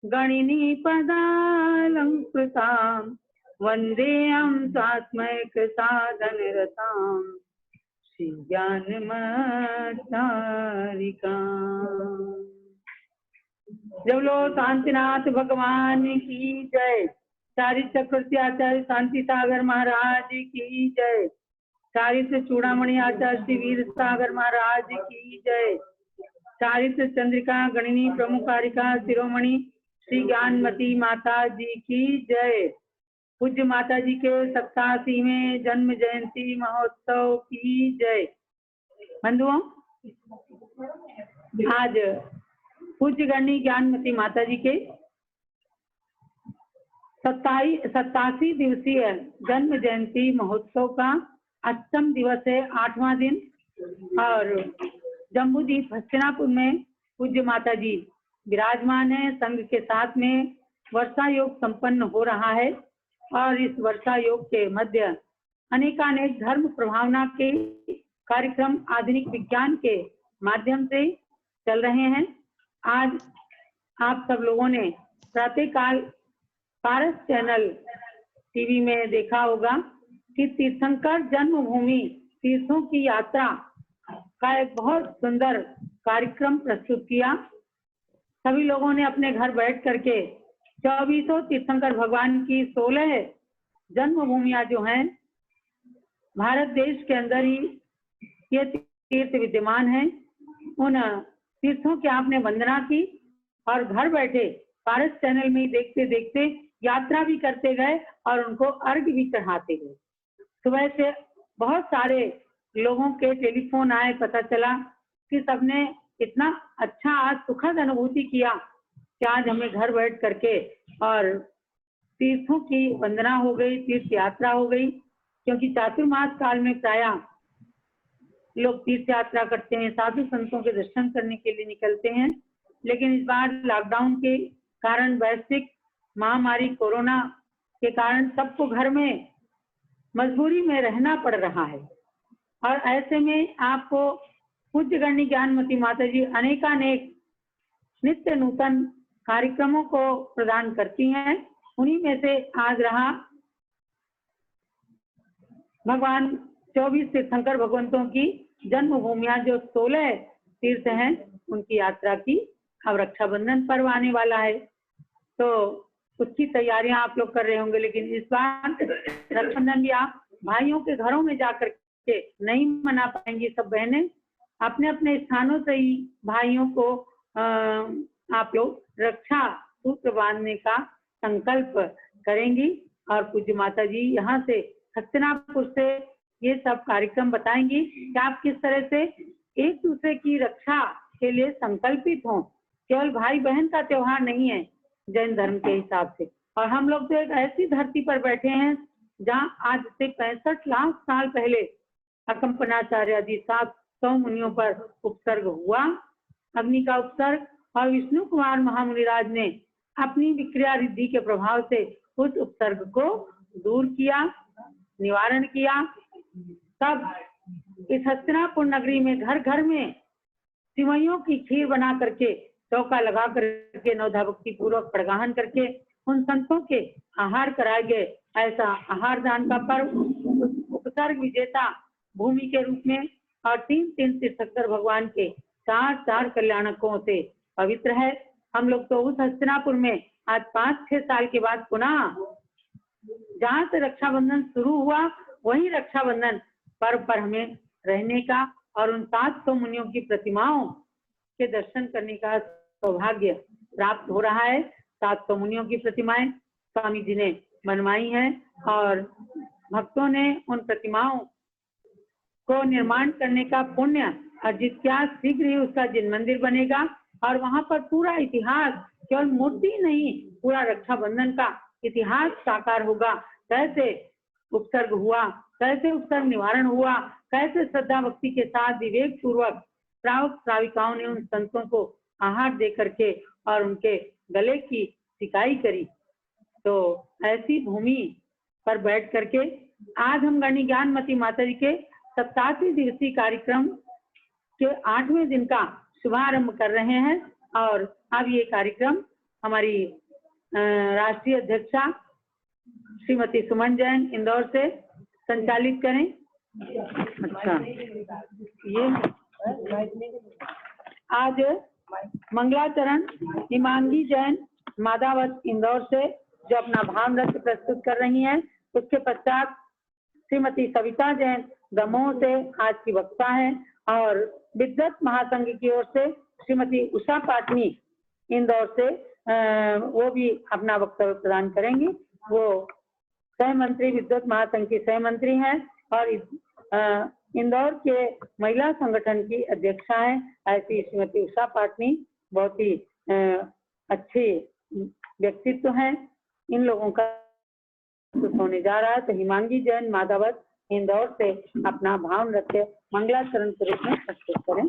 गणिनी पदालंकृतां वन्देऽहं स्वात्मैक साधनरतां श्रीज्ञानमत्तारिकाम्। बोलो शांतिनाथ भगवान की जय। चारित्र चक्रवर्ती आचार्य शांति सागर महाराज की जय। चारित्र चूड़ामणि आचार्य श्री वीर सागर महाराज की जय। चारित्र चंद्रिका गणिनी प्रमुखारिका शिरोमणि श्री ज्ञानमती माता जी की जय। पूज्य माता जी के 87वें जन्म जयंती महोत्सव की जय। बंधुओं, आज पूज्य गणनी ज्ञानमती माता जी के 87 दिवसीय जन्म जयंती महोत्सव का 8वां दिवस है, 8वां दिन। और जम्बूद्वीप हस्तिनापुर में पूज्य माता जी विराजमान है। संघ के साथ में वर्षा योग संपन्न हो रहा है और इस वर्षा योग के मध्य अनेकानेक धर्म प्रभावना के कार्यक्रम आधुनिक विज्ञान के माध्यम से चल रहे हैं। आज आप सब लोगों ने प्रातःकाल पारस चैनल टीवी में देखा होगा कि तीर्थंकर जन्मभूमि तीर्थों की यात्रा का एक बहुत सुंदर कार्यक्रम प्रस्तुत किया। सभी लोगों ने अपने घर बैठ करके 24 तीर्थंकर भगवान की 16 जन्मभूमियां जो हैं भारत देश के अंदर ही ये तीर्थ विद्यमान हैं, उन तीर्थों की आपने वंदना की और घर बैठे पारस चैनल में देखते देखते यात्रा भी करते गए और उनको अर्घ्य भी चढ़ाते गए। सुबह से बहुत सारे लोगों के टेलीफोन आए, पता चला कि सबने इतना अच्छा आज सुखद अनुभूति किया कि आज हमें घर बैठ करके और तीर्थों की वंदना हो गई, तीर्थ यात्रा हो गई। क्योंकि चातुर्मास काल में प्रायः लोग तीर्थ यात्रा करते हैं, साधु संतों के दर्शन करने के लिए निकलते हैं, लेकिन इस बार लॉकडाउन के कारण, वैश्विक महामारी कोरोना के कारण सबको घर में मजबूरी में रहना पड़ रहा है। और ऐसे में आपको पूज्य गणनी ज्ञानमती माता जी अनेकानेक नित्य नूतन कार्यक्रमों को प्रदान करती हैं। उन्हीं में से आज रहा भगवान 24 तीर्थंकर भगवंतों की जन्मभूमियां जो 16 तीर्थ हैं उनकी यात्रा की। अब रक्षाबंधन पर्व आने वाला है तो उसकी तैयारियां आप लोग कर रहे होंगे, लेकिन इस बार रक्षाबंधन भी आप भाइयों के घरों में जाकर के नहीं मना पाएंगी। सब बहनें अपने अपने स्थानों से ही भाइयों को आप लोग रक्षा सूत्र बांधने का संकल्प करेंगी। और पूज्य माता जी यहाँ से हस्तिनापुर से ये सब कार्यक्रम बताएंगी कि आप किस तरह से एक दूसरे की रक्षा के लिए संकल्पित हों। केवल भाई बहन का त्योहार नहीं है जैन धर्म के हिसाब से। और हम लोग तो एक ऐसी धरती पर बैठे हैं जहाँ आज से 65 लाख साल पहले अकम्पनाचार्य आदि 700 मुनियों पर उपसर्ग हुआ, अग्नि का उपसर्ग, और विष्णु कुमार महामुनिराज ने अपनी विक्रिया रिद्धि के प्रभाव से उस उपसर्ग को दूर किया, निवारण किया। तब इस हस्तिनापुर नगरी में घर घर में सिवैयों की खीर बना करके, चौका लगा करके, नवधा भक्ति पूर्वक प्रगाहन करके उन संतों के आहार कराए गए। ऐसा आहार दान का पर्व उपसर्ग विजेता भूमि के रूप में और 3 तीर्थंकर भगवान के 4 कल्याणकों से पवित्र है। हम लोग तो उस हस्तिनापुर में आज 5-6 साल के बाद पुनः जहाँ से रक्षाबंधन शुरू हुआ वही रक्षाबंधन पर्व पर हमें रहने का और उन 700 मुनियों की प्रतिमाओं के दर्शन करने का सौभाग्य प्राप्त हो रहा है। 700 मुनियों की प्रतिमाएं स्वामी जी ने बनवाई हैं और भक्तों ने उन प्रतिमाओं को निर्माण करने का पुण्य अर्जित किया। शीघ्र ही उसका जिन मंदिर बनेगा और वहां पर पूरा इतिहास, केवल मूर्ति नहीं, पूरा रक्षाबंधन का इतिहास साकार होगा। कैसे उपसर्ग हुआ, कैसे उपसर्ग निवारण हुआ, कैसे श्रद्धा भक्ति के साथ विवेक पूर्वक श्रावक श्राविकाओं ने उन संतों को आहार दे करके और उनके गले की सिकाई करी। तो ऐसी भूमि पर बैठ करके आज हम गणनी ज्ञानमती माता जी के 87 दिवसीय कार्यक्रम के 8वें दिन का शुभारंभ कर रहे हैं। और अब ये कार्यक्रम हमारी राष्ट्रीय अध्यक्षा श्रीमती सुमन जैन इंदौर से संचालित करें। अच्छा, ये आज मंगलाचरण हिमांगी जैन मादावत इंदौर से जो अपना भाव नृत्य प्रस्तुत कर रही हैं। उसके पश्चात श्रीमती सविता जैन दमोह से आज की वक्ता है और विद्वत महासंघ की ओर से श्रीमती उषा पाटनी इंदौर से वो भी अपना वक्तव्य प्रदान करेंगी। वो सह मंत्री विद्वत महासंघ की सह मंत्री हैं और इंदौर के महिला संगठन की अध्यक्षा है। ऐसी श्रीमती उषा पाटनी बहुत ही अच्छे व्यक्तित्व हैं। इन लोगों का होने जा रहा है। तो हिमांगी जैन मादावत इंदौर से अपना भाव नृत्य मंगलाचरण के रूप में प्रस्तुत करें।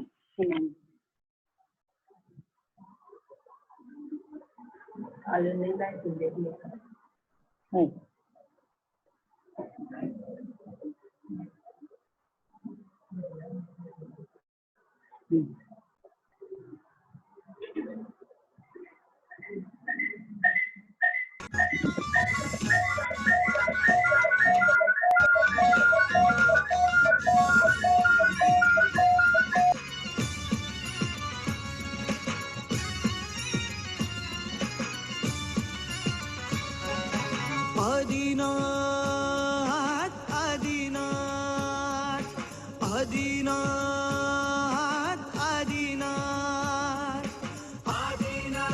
आदिनाथ आदिनाथ आदिनाथ आदिनाथ आदिनाथ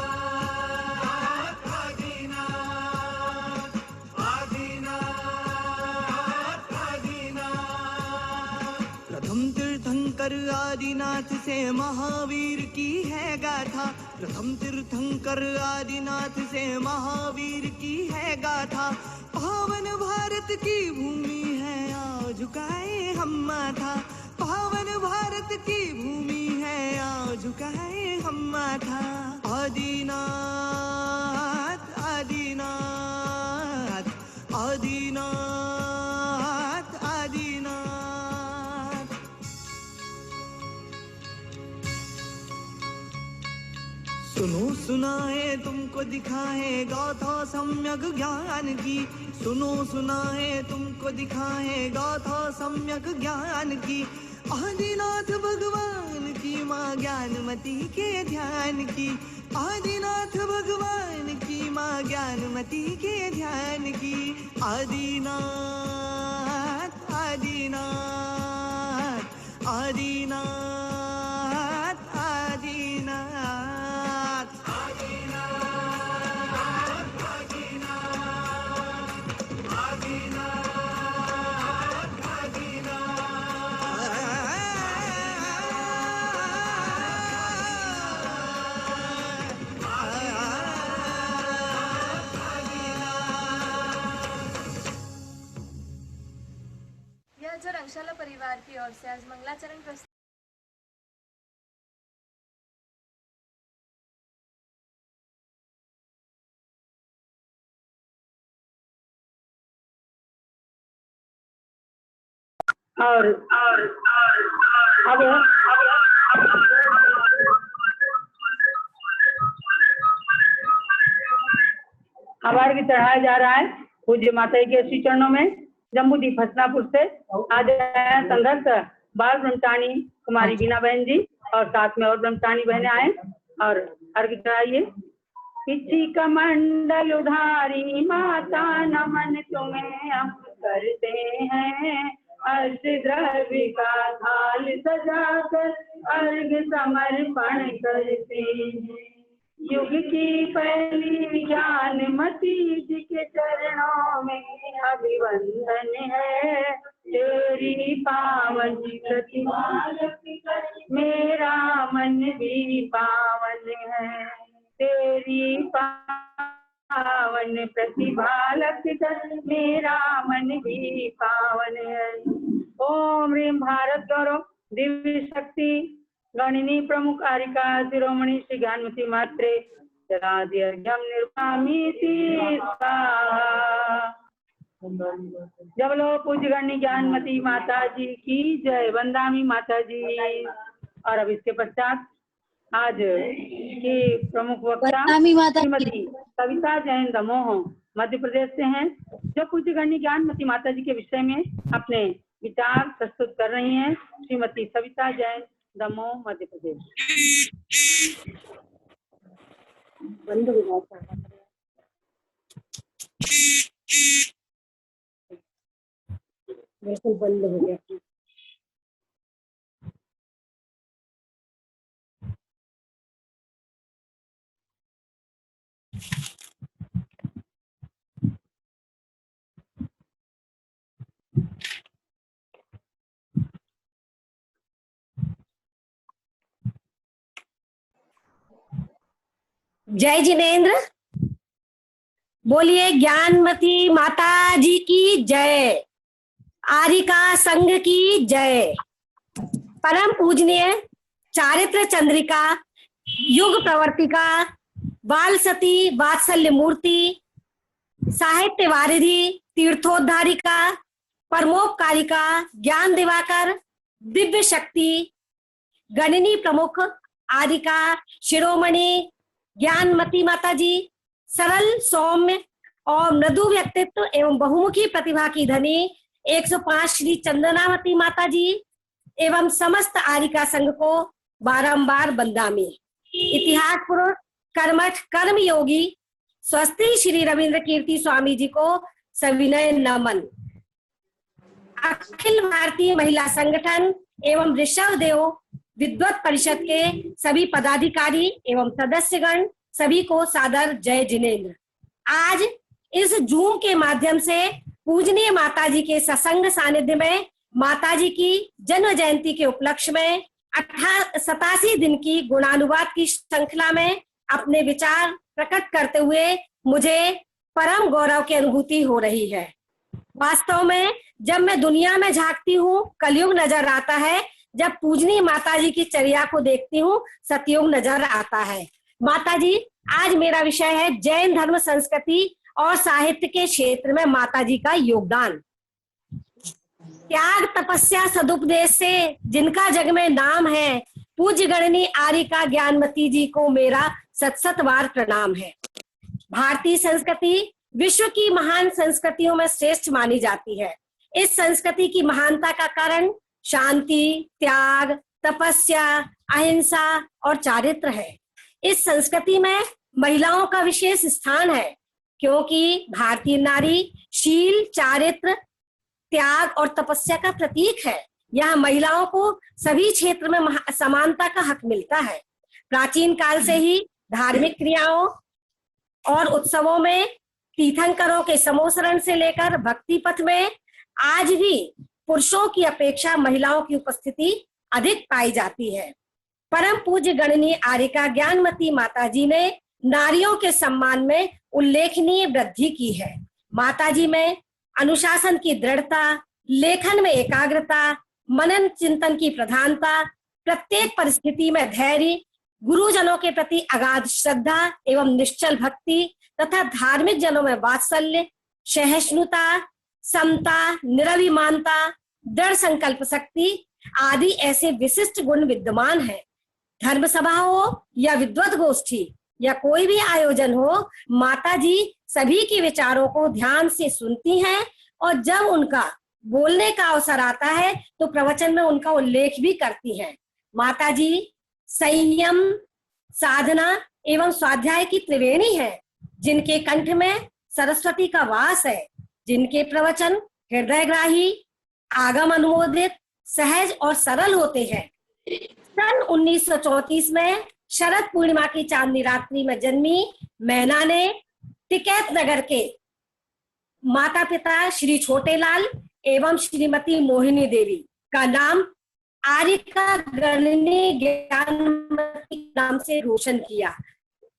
आदिनाथ आदिनाथ आदिनाथ। प्रथम तीर्थंकर आदिनाथ से महावीर की है गाथा। प्रथम तीर्थंकर आदिनाथ से महावीर की है गाथा। पावन भारत की भूमि है आओ झुकाए हम माथा। पावन भारत की भूमि है आओ झुकाए हम माथा। आदिनाथ आदिनाथ आदिनाथ आदिनाथ। सुनो सुनाए तुमको दिखाए गाथा सम्यक ज्ञान की। सुनो सुनाए तुमको दिखाए गाथा सम्यक ज्ञान की। आदिनाथ भगवान की माँ ज्ञानमती के ध्यान की। आदिनाथ भगवान की माँ ज्ञानमती के ध्यान की। आदिनाथ आदिनाथ आदिनाथ आदिनाथ यह जो रंगशाला परिवार की ओर से आज मंगलाचरण प्रस्तुत और अब आभार भी चढ़ाया जा रहा है पूज्य माता के श्री चरणों में। जम्बूदीप हसनापुर से आज संघर्ष बाल ब्रह्मचारी कुमारी बीना बहन जी और साथ में और ब्रह्मचारी बहने आए और अर्घ्य चढ़ाइए। पिछी कमंडल उधारी माता नमन तुम्हें हम करते हैं। अर्घ द्रव्य का थाल सजाकर अर्घ समर्पण करते हैं। युग की पहली ज्ञानमती जी के चरणों में अभिवंदन है। तेरी पावन प्रतिमा मेरा मन भी पावन है। तेरी पावन प्रतिभा कर मेरा मन भी पावन है। ओम ह्रीं भारत गौरव दिव्य शक्ति गणिनी प्रमुख आरिका शिरोमणि श्री ज्ञानमती मात्रे जलाद्यर्घ्यं निर्वामीति स्वाहा। जब लो पूज्य गणनी ज्ञानमती माता जी की जय। वंदामी माता जी। और अब इसके पश्चात आज की प्रमुख वक्ता प्रणामी माता जी। श्रीमती सविता जैन दमोह मध्य प्रदेश से हैं, जो पूज्य गणनी ज्ञानमती माता जी के विषय में अपने विचार प्रस्तुत कर रही हैं। श्रीमती सविता जैन दमोह मध्य प्रदेश। बंद हो गया, बिल्कुल बंद हो गया। जय जिनेन्द्र, बोलिए ज्ञानमती माता जी की जय, आरिका संघ की जय। परम पूजनीय चारित्र चंद्रिका, युग प्रवर्तिका, बाल सती वात्सल्य मूर्ति, साहित्य वारिधि, तीर्थोद्धारिका, परमोपकारिका, ज्ञान दिवाकर, दिव्य शक्ति, गणनी प्रमुख आदिका शिरोमणि ज्ञानमती माता जी, सरल सौम्य और मृदु व्यक्तित्व एवं बहुमुखी प्रतिभा की धनी 105 श्री चंदनावती माता जी एवं समस्त आरिका संघ को बारंबार बंदामी। इतिहास पुरुष कर्मठ कर्म योगी स्वस्ति श्री रविंद्र कीर्ति स्वामी जी को सविनय नमन। अखिल भारतीय महिला संगठन एवं ऋषभ देव विद्वत परिषद के सभी पदाधिकारी एवं सदस्यगण सभी को सादर जय जिनेन्द्र। आज इस जूम के माध्यम से पूजनीय माता जी के सत्संग सानिध्य में माता जी की जन्म जयंती के उपलक्ष्य में 87 दिन की गुणानुवाद की श्रृंखला में अपने विचार प्रकट करते हुए मुझे परम गौरव की अनुभूति हो रही है। वास्तव में जब मैं दुनिया में झांकती हूँ कलयुग नजर आता है, जब पूजनीय माता जी की चर्या को देखती हूँ सतयुग नजर आता है। माता जी, आज मेरा विषय है जैन धर्म संस्कृति और साहित्य के क्षेत्र में माता जी का योगदान। त्याग तपस्या सदुपदेश से जिनका जग में नाम है, पूज्य गणनी आरिका ज्ञानमती जी को मेरा सत बार प्रणाम है। भारतीय संस्कृति विश्व की महान संस्कृतियों में श्रेष्ठ मानी जाती है। इस संस्कृति की महानता का कारण शांति, त्याग, तपस्या, अहिंसा और चारित्र है। इस संस्कृति में महिलाओं का विशेष स्थान है, क्योंकि भारतीय नारी शील, चारित्र, त्याग और तपस्या का प्रतीक है। यहाँ महिलाओं को सभी क्षेत्र में समानता का हक मिलता है। प्राचीन काल से ही धार्मिक क्रियाओं और उत्सवों में तीर्थंकरों के समोसरण से लेकर भक्ति पथ में आज भी पुरुषों की अपेक्षा महिलाओं की उपस्थिति अधिक पाई जाती है। परम पूज्य गणनी आरिका ज्ञानमती माता जी ने नारियों के सम्मान में उल्लेखनीय वृद्धि की है। माता जी में अनुशासन की दृढ़ता, लेखन में एकाग्रता, मनन चिंतन की प्रधानता, प्रत्येक परिस्थिति में धैर्य, गुरुजनों के प्रति अगाध श्रद्धा एवं निश्चल भक्ति तथा धार्मिक जनों में वात्सल्य, सहिष्णुता, समता, निरभिमानता, दृढ़ संकल्प शक्ति आदि ऐसे विशिष्ट गुण विद्यमान हैं। धर्म सभा हो या विद्वत गोष्ठी या कोई भी आयोजन हो, माता जी सभी के विचारों को ध्यान से सुनती हैं और जब उनका बोलने का अवसर आता है तो प्रवचन में उनका उल्लेख भी करती हैं। माता जी संयम, साधना एवं स्वाध्याय की त्रिवेणी है, जिनके कंठ में सरस्वती का वास है, जिनके प्रवचन हृदयग्राही, आगम अनुमोदित, सहज और सरल होते हैं। सन 1934 में शरद पूर्णिमा की चांदनी रात्रि में जन्मी मैना ने टिकैत नगर के माता पिता श्री छोटेलाल एवं श्रीमती मोहिनी देवी का नाम आरिका गणनी ज्ञानमती नाम से रोशन किया।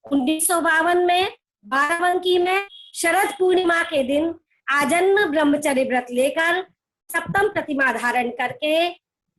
1952 में बाराबंकी में शरद पूर्णिमा के दिन आजन्म ब्रह्मचर्य व्रत लेकर सप्तम प्रतिमा धारण करके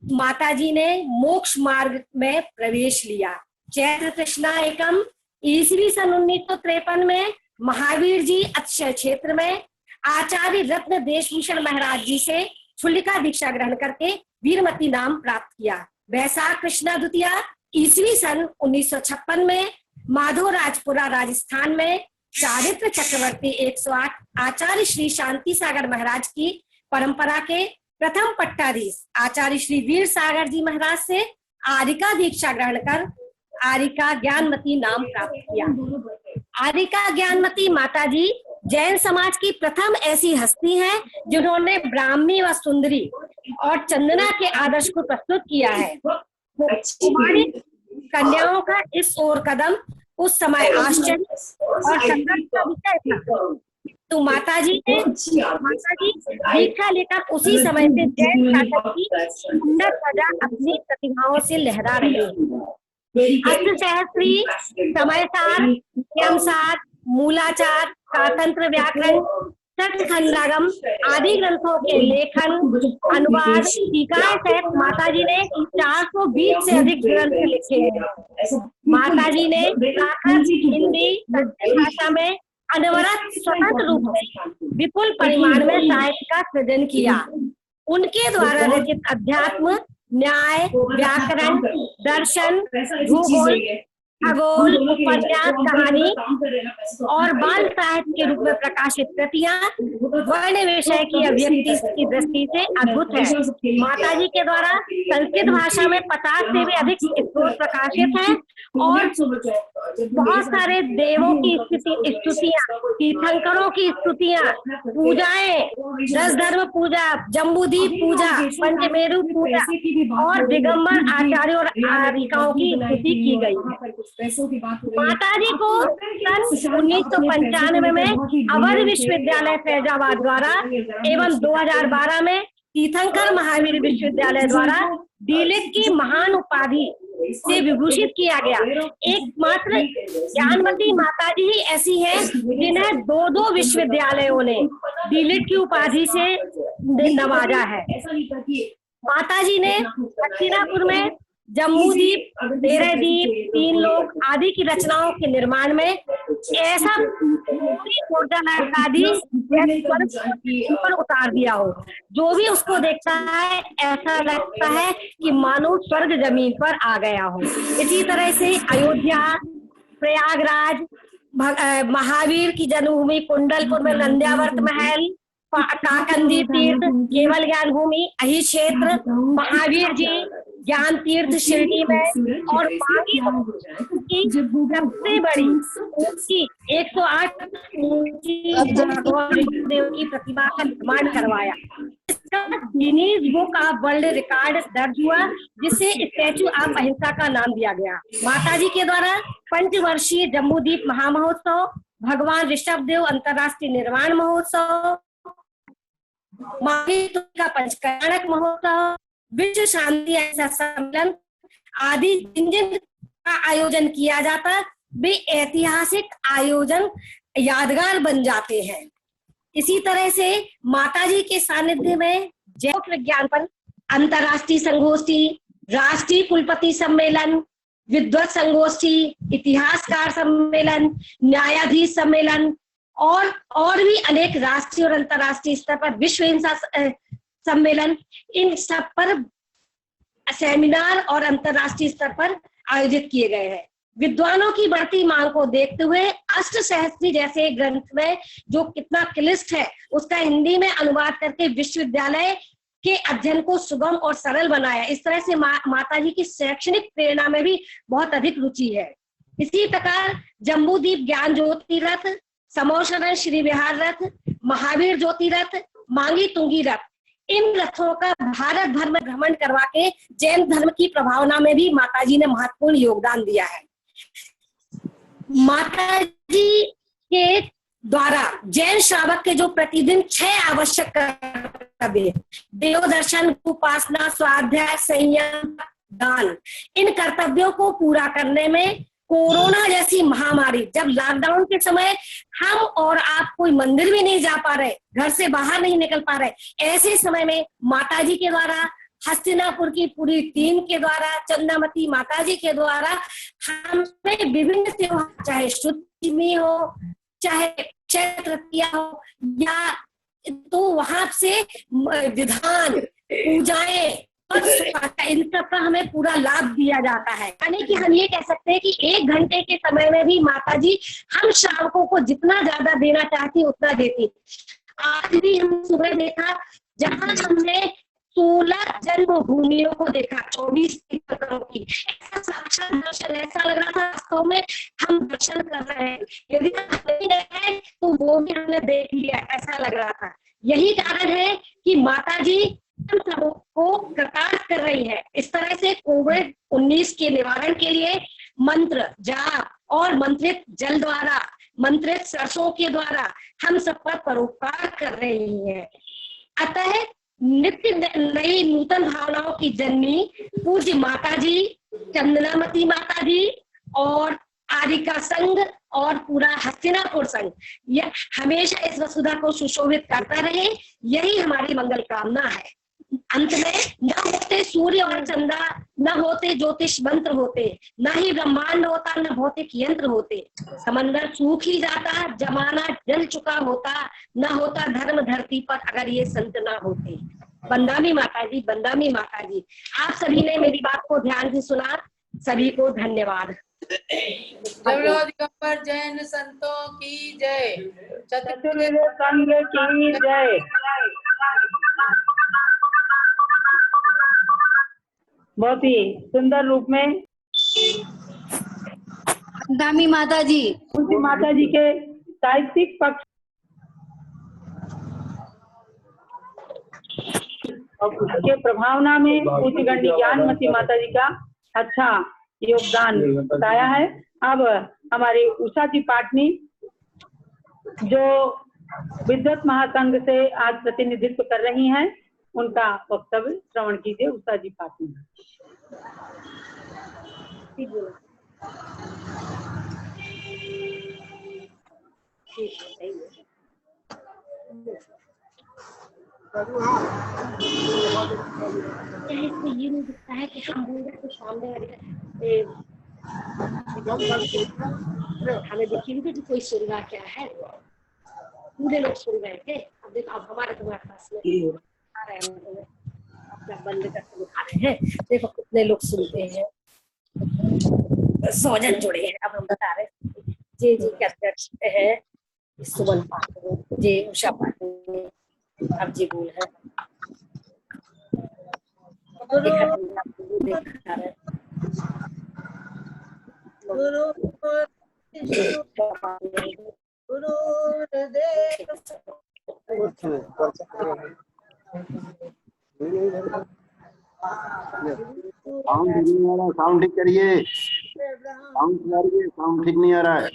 माताजी ने मोक्ष मार्ग में प्रवेश लिया। चैत्र कृष्णा एकम ईस्वी सन 1953 में महावीर जी अक्षय क्षेत्र में आचार्य रत्न देशभूषण महाराज जी से छुल्लिका दीक्षा ग्रहण करके वीरमती नाम प्राप्त किया। वैशाख कृष्णा द्वितीया ईस्वी सन 1956 में माधोराजपुरा राजस्थान में चारित्र चक्रवर्ती 108 आचार्य श्री शांति सागर महाराज की परंपरा के प्रथम पट्टाधीश आचार्य श्री वीर सागर जी महाराज से आरिका दीक्षा ग्रहण कर आरिका ज्ञानमती नाम प्राप्त किया। आरिका ज्ञानमती माता जी जैन समाज की प्रथम ऐसी हस्ती हैं जिन्होंने ब्राह्मी व सुंदरी और चंदना के आदर्श को प्रस्तुत किया है। कुमारी कन्याओं का इस ओर कदम उस समय आश्चर्य और संघर्ष का विषय था। तो माता जी दीक्षा लेकर उसी समय से जैन शासक की सुंदर प्रजा अपनी प्रतिभाओं से लहरा रही है। अष्टसहस्त्री, समयसार, नियमसार, मूलाचार, स्वातंत्र व्याकरण, खंडागम आदि ग्रंथों के लेखन, अनुवाद, टीकाएं सहित माता जी ने 420 से अधिक ग्रंथ लिखे हैं। माता जी ने हिंदी, संस्कृत भाषा में अनवरत स्वतंत्र रूप से विपुल परिमाण में साहित्य का सृजन किया। उनके द्वारा रचित अध्यात्म, न्याय, व्याकरण, दर्शन, भूगोल, खगोल, उपन्यास, कहानी और बाल साहित्य के रूप में प्रकाशित कृतियां वर्ण विषय की अभिव्यक्ति की दृष्टि से अद्भुत है। माता जी के द्वारा संस्कृत भाषा में 50 से भी अधिक स्त्रोत प्रकाशित हैं और बहुत सारे देवों की स्तुतियां, तीर्थंकरों की स्तुतियां, पूजाएं, 10 धर्म पूजा, जम्बूदीप पूजा, पंचमेरु पूजा और दिगंबर आचार्यों और आरिकाओं की स्तुति की गई। माता जी को सन 1995 में अवध विश्वविद्यालय फैजाबाद द्वारा एवं 2012 में तीर्थंकर महावीर विश्वविद्यालय द्वारा डीलिट की महान उपाधि से विभूषित किया गया। एकमात्र ज्ञानमती माता जी ही ऐसी है जिन्हें 2 विश्वविद्यालयों ने डीलिट की उपाधि से नवाजा है। माता जी ने हस्तिनापुर में जम्बूदीप, तेरहदीप, 3 लोक आदि की रचनाओं के निर्माण में ऐसा आदि पर उतार दिया हो, जो भी उसको देखता है ऐसा लगता है कि मानो स्वर्ग जमीन पर आ गया हो। इसी तरह से अयोध्या, प्रयागराज, महावीर की जन्मभूमि कुंडलपुर में नंद्यावर्त महल, काकंदी तीर्थ, केवल ज्ञान भूमि, अही क्षेत्र, महावीर जी ज्ञान तीर्थ शिरडी में और बाकी की सबसे बड़ी ऊंची 108 देव की प्रतिमा का निर्माण करवाया। इसका Guinness book of world record दर्ज हुआ, जिसे स्टैचू ऑफ अहिंसा का नाम दिया गया। माता जी के द्वारा पंचवर्षीय जम्बूदीप महामहोत्सव, भगवान ऋषभ देव अंतर्राष्ट्रीय निर्वाण महोत्सव, माघी का पंचकर्णक महोत्सव, विश्व शांति ऐसा सम्मेलन आदि जिन का आयोजन किया जाता, वे ऐतिहासिक आयोजन यादगार बन जाते हैं। इसी तरह से माताजी के सानिध्य में जैव विज्ञान पर अंतर्राष्ट्रीय संगोष्ठी, राष्ट्रीय कुलपति सम्मेलन, विद्वत संगोष्ठी, इतिहासकार सम्मेलन, न्यायाधीश सम्मेलन और भी अनेक राष्ट्रीय और अंतर्राष्ट्रीय स्तर पर विश्व हिंसा सम्मेलन, इन सब पर सेमिनार और अंतर्राष्ट्रीय स्तर पर आयोजित किए गए हैं। विद्वानों की बढ़ती मांग को देखते हुए अष्टसहस्त्री जैसे ग्रंथ में जो कितना क्लिष्ट है, उसका हिंदी में अनुवाद करके विश्वविद्यालय के अध्ययन को सुगम और सरल बनाया। इस तरह से माता जी की शैक्षणिक प्रेरणा में भी बहुत अधिक रुचि है। इसी प्रकार जम्बूदीप ज्ञान ज्योति रथ, समोशरण श्री विहार रथ, महावीर ज्योति रथ, मांगी तुंगी रथ, इन रथों का भारत भर में भ्रमण करवा के जैन धर्म की प्रभावना में भी माताजी ने महत्वपूर्ण योगदान दिया है। माताजी के द्वारा जैन श्रावक के जो प्रतिदिन 6 आवश्यक कर्तव्य, देव दर्शन, उपासना, स्वाध्याय, संयम, दान, इन कर्तव्यों को पूरा करने में कोरोना जैसी महामारी, जब लॉकडाउन के समय हम और आप कोई मंदिर भी नहीं जा पा रहे, घर से बाहर नहीं निकल पा रहे, ऐसे समय में माताजी के द्वारा, हस्तिनापुर की पूरी टीम के द्वारा, चंद्रमती माताजी के द्वारा हमें विभिन्न त्योहार, चाहे शुद्धि हो, चाहे तृतीया हो, या तो वहां से विधान, पूजाएं इन सब का हमें पूरा लाभ दिया जाता है। यानी कि हम ये कह सकते हैं कि 1 घंटे के समय में भी माता जी हम श्रावकों को जितना ज्यादा देना चाहती उतना देती। आज भी हम सुबह देखा जहाँ हमने 16 जन्मभूमियों को देखा, 24 तीर्थंकरों की। ऐसा साक्षात दर्शन, ऐसा लग रहा था वास्तव में हम दर्शन कर रहे हैं। यदि हम नहीं गए तो वो भी हमने देख लिया, ऐसा लग रहा था। यही कारण है कि माता जी हम सबों को कृतार्थ कर रही है। इस तरह से कोविड-19 के निवारण के लिए मंत्र जाप और मंत्रित जल द्वारा, मंत्रित सरसों के द्वारा हम सब पर परोपकार कर रही है। अतः नित्य नई नूतन भावनाओं की जननी पूज्य माता जी, चंदनामती माता जी और आरिका संघ और पूरा हस्तिनापुर संघ यह हमेशा इस वसुधा को सुशोभित करता रहे, यही हमारी मंगल कामना है। अंत में न होते सूर्य और चंद्रा, न होते ज्योतिष मंत्र होते, न ही ब्रह्मांड होता, न भौतिक यंत्र होते। समंदर सूख ही जाता, जमाना जल चुका होता, न होता धर्म धरती पर अगर ये संत ना होते। बंदामी माता जी, बंदामी माता जी। आप सभी ने मेरी बात को ध्यान से सुना, सभी को धन्यवाद। दिगंबर जैन संतों की जय, चतुर्वेद संघ की जय। बहुत ही सुंदर रूप में दामी माता जी, उनकी माता जी के साहित्यिक पक्ष के प्रभावना में पूज्य गंडी ज्ञानमती माता जी का अच्छा योगदान बताया है। अब हमारी उषा जी पाटनी जो विद्वत महासंघ से आज प्रतिनिधित्व कर रही हैं, उनका वक्तव्य श्रवण कीजिए। उषा जी पाटनी। ये नहीं दिखता है कि हम बोल रहे तो सामने हमें देखिए कि कोई सुन रहा क्या है। पूरे लोग सुन रहे थे। अब देखो, अब हमारे तुम्हारे पास में आ रहे हैं, अपना बंद करके दिखा रहे हैं। देखो कितने लोग सुनते हैं। 100 जन जुड़े हैं। अब हम बता रहे हैं जी जी के अध्यक्ष है सुमन पाटिल जी, उषा पाटिल, अब जी बोल है साउंड ठीक करिए, साउंड ठीक नहीं आ रहा है।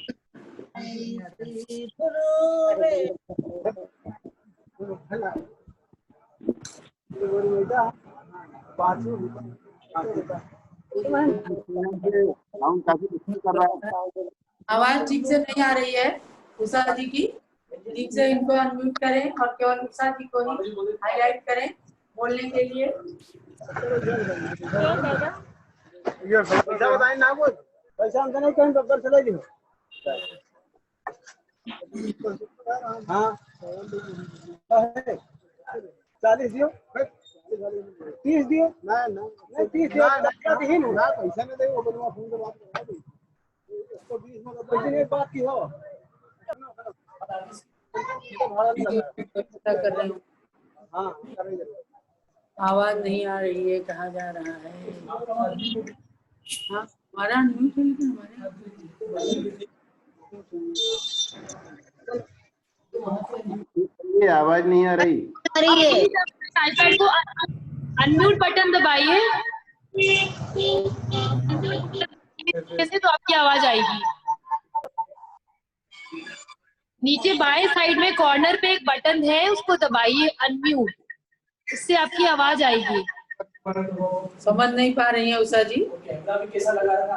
आवाज ठीक से नहीं आ रही है उषा जी की। ठीक से इनको अनम्यूट करें और केवल उषा जी को ही हाईलाइट करें बोलने के लिए। ये पैसा बताएं ना, कुछ पैसा हमसे नहीं कहीं डॉक्टर चले गए। हाँ 40 दियो, 30 दियो ना, 30 दियो ना, पैसा नहीं देगा। वो फोन पे बात करा दे उसको 20 में पैसे नहीं बात की हो। कर रहे हो। हाँ कर रही है। आवाज नहीं आ रही है, कहाँ जा रहा है? हाँ हमारा म्यूट है, लेकिन ये आवाज नहीं आ रही। आईपैड को अनम्यूट बटन दबाइए, कैसे तो आपकी आवाज आएगी। नीचे बाएं साइड में कॉर्नर पे एक बटन है, उसको दबाइए अनम्यूट, उससे आपकी आवाज आएगी। समझ नहीं पा रही है उषा जी। कैसा लगा रहा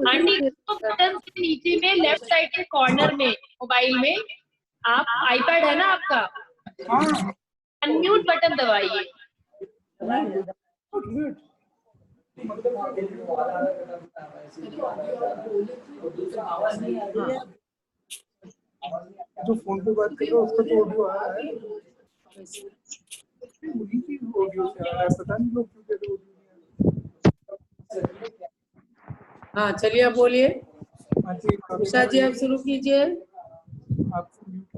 आंटी, बटन के नीचे में लेफ्ट साइड के कॉर्नर में मोबाइल में आप आईपैड है ना आपका, अनम्यूट बटन दबाइए। जो फोन पे बात कर रहे हो उसका तो ऑडियो आ रहा है। उन्हीं की ऑडियो से आ रहा है, पता नहीं लोग क्यों कहते ऑडियो नहीं आ रहा। हाँ चलिए आप बोलिए। हाँ जी, उषा जी आप शुरू कीजिए। आपको म्यूट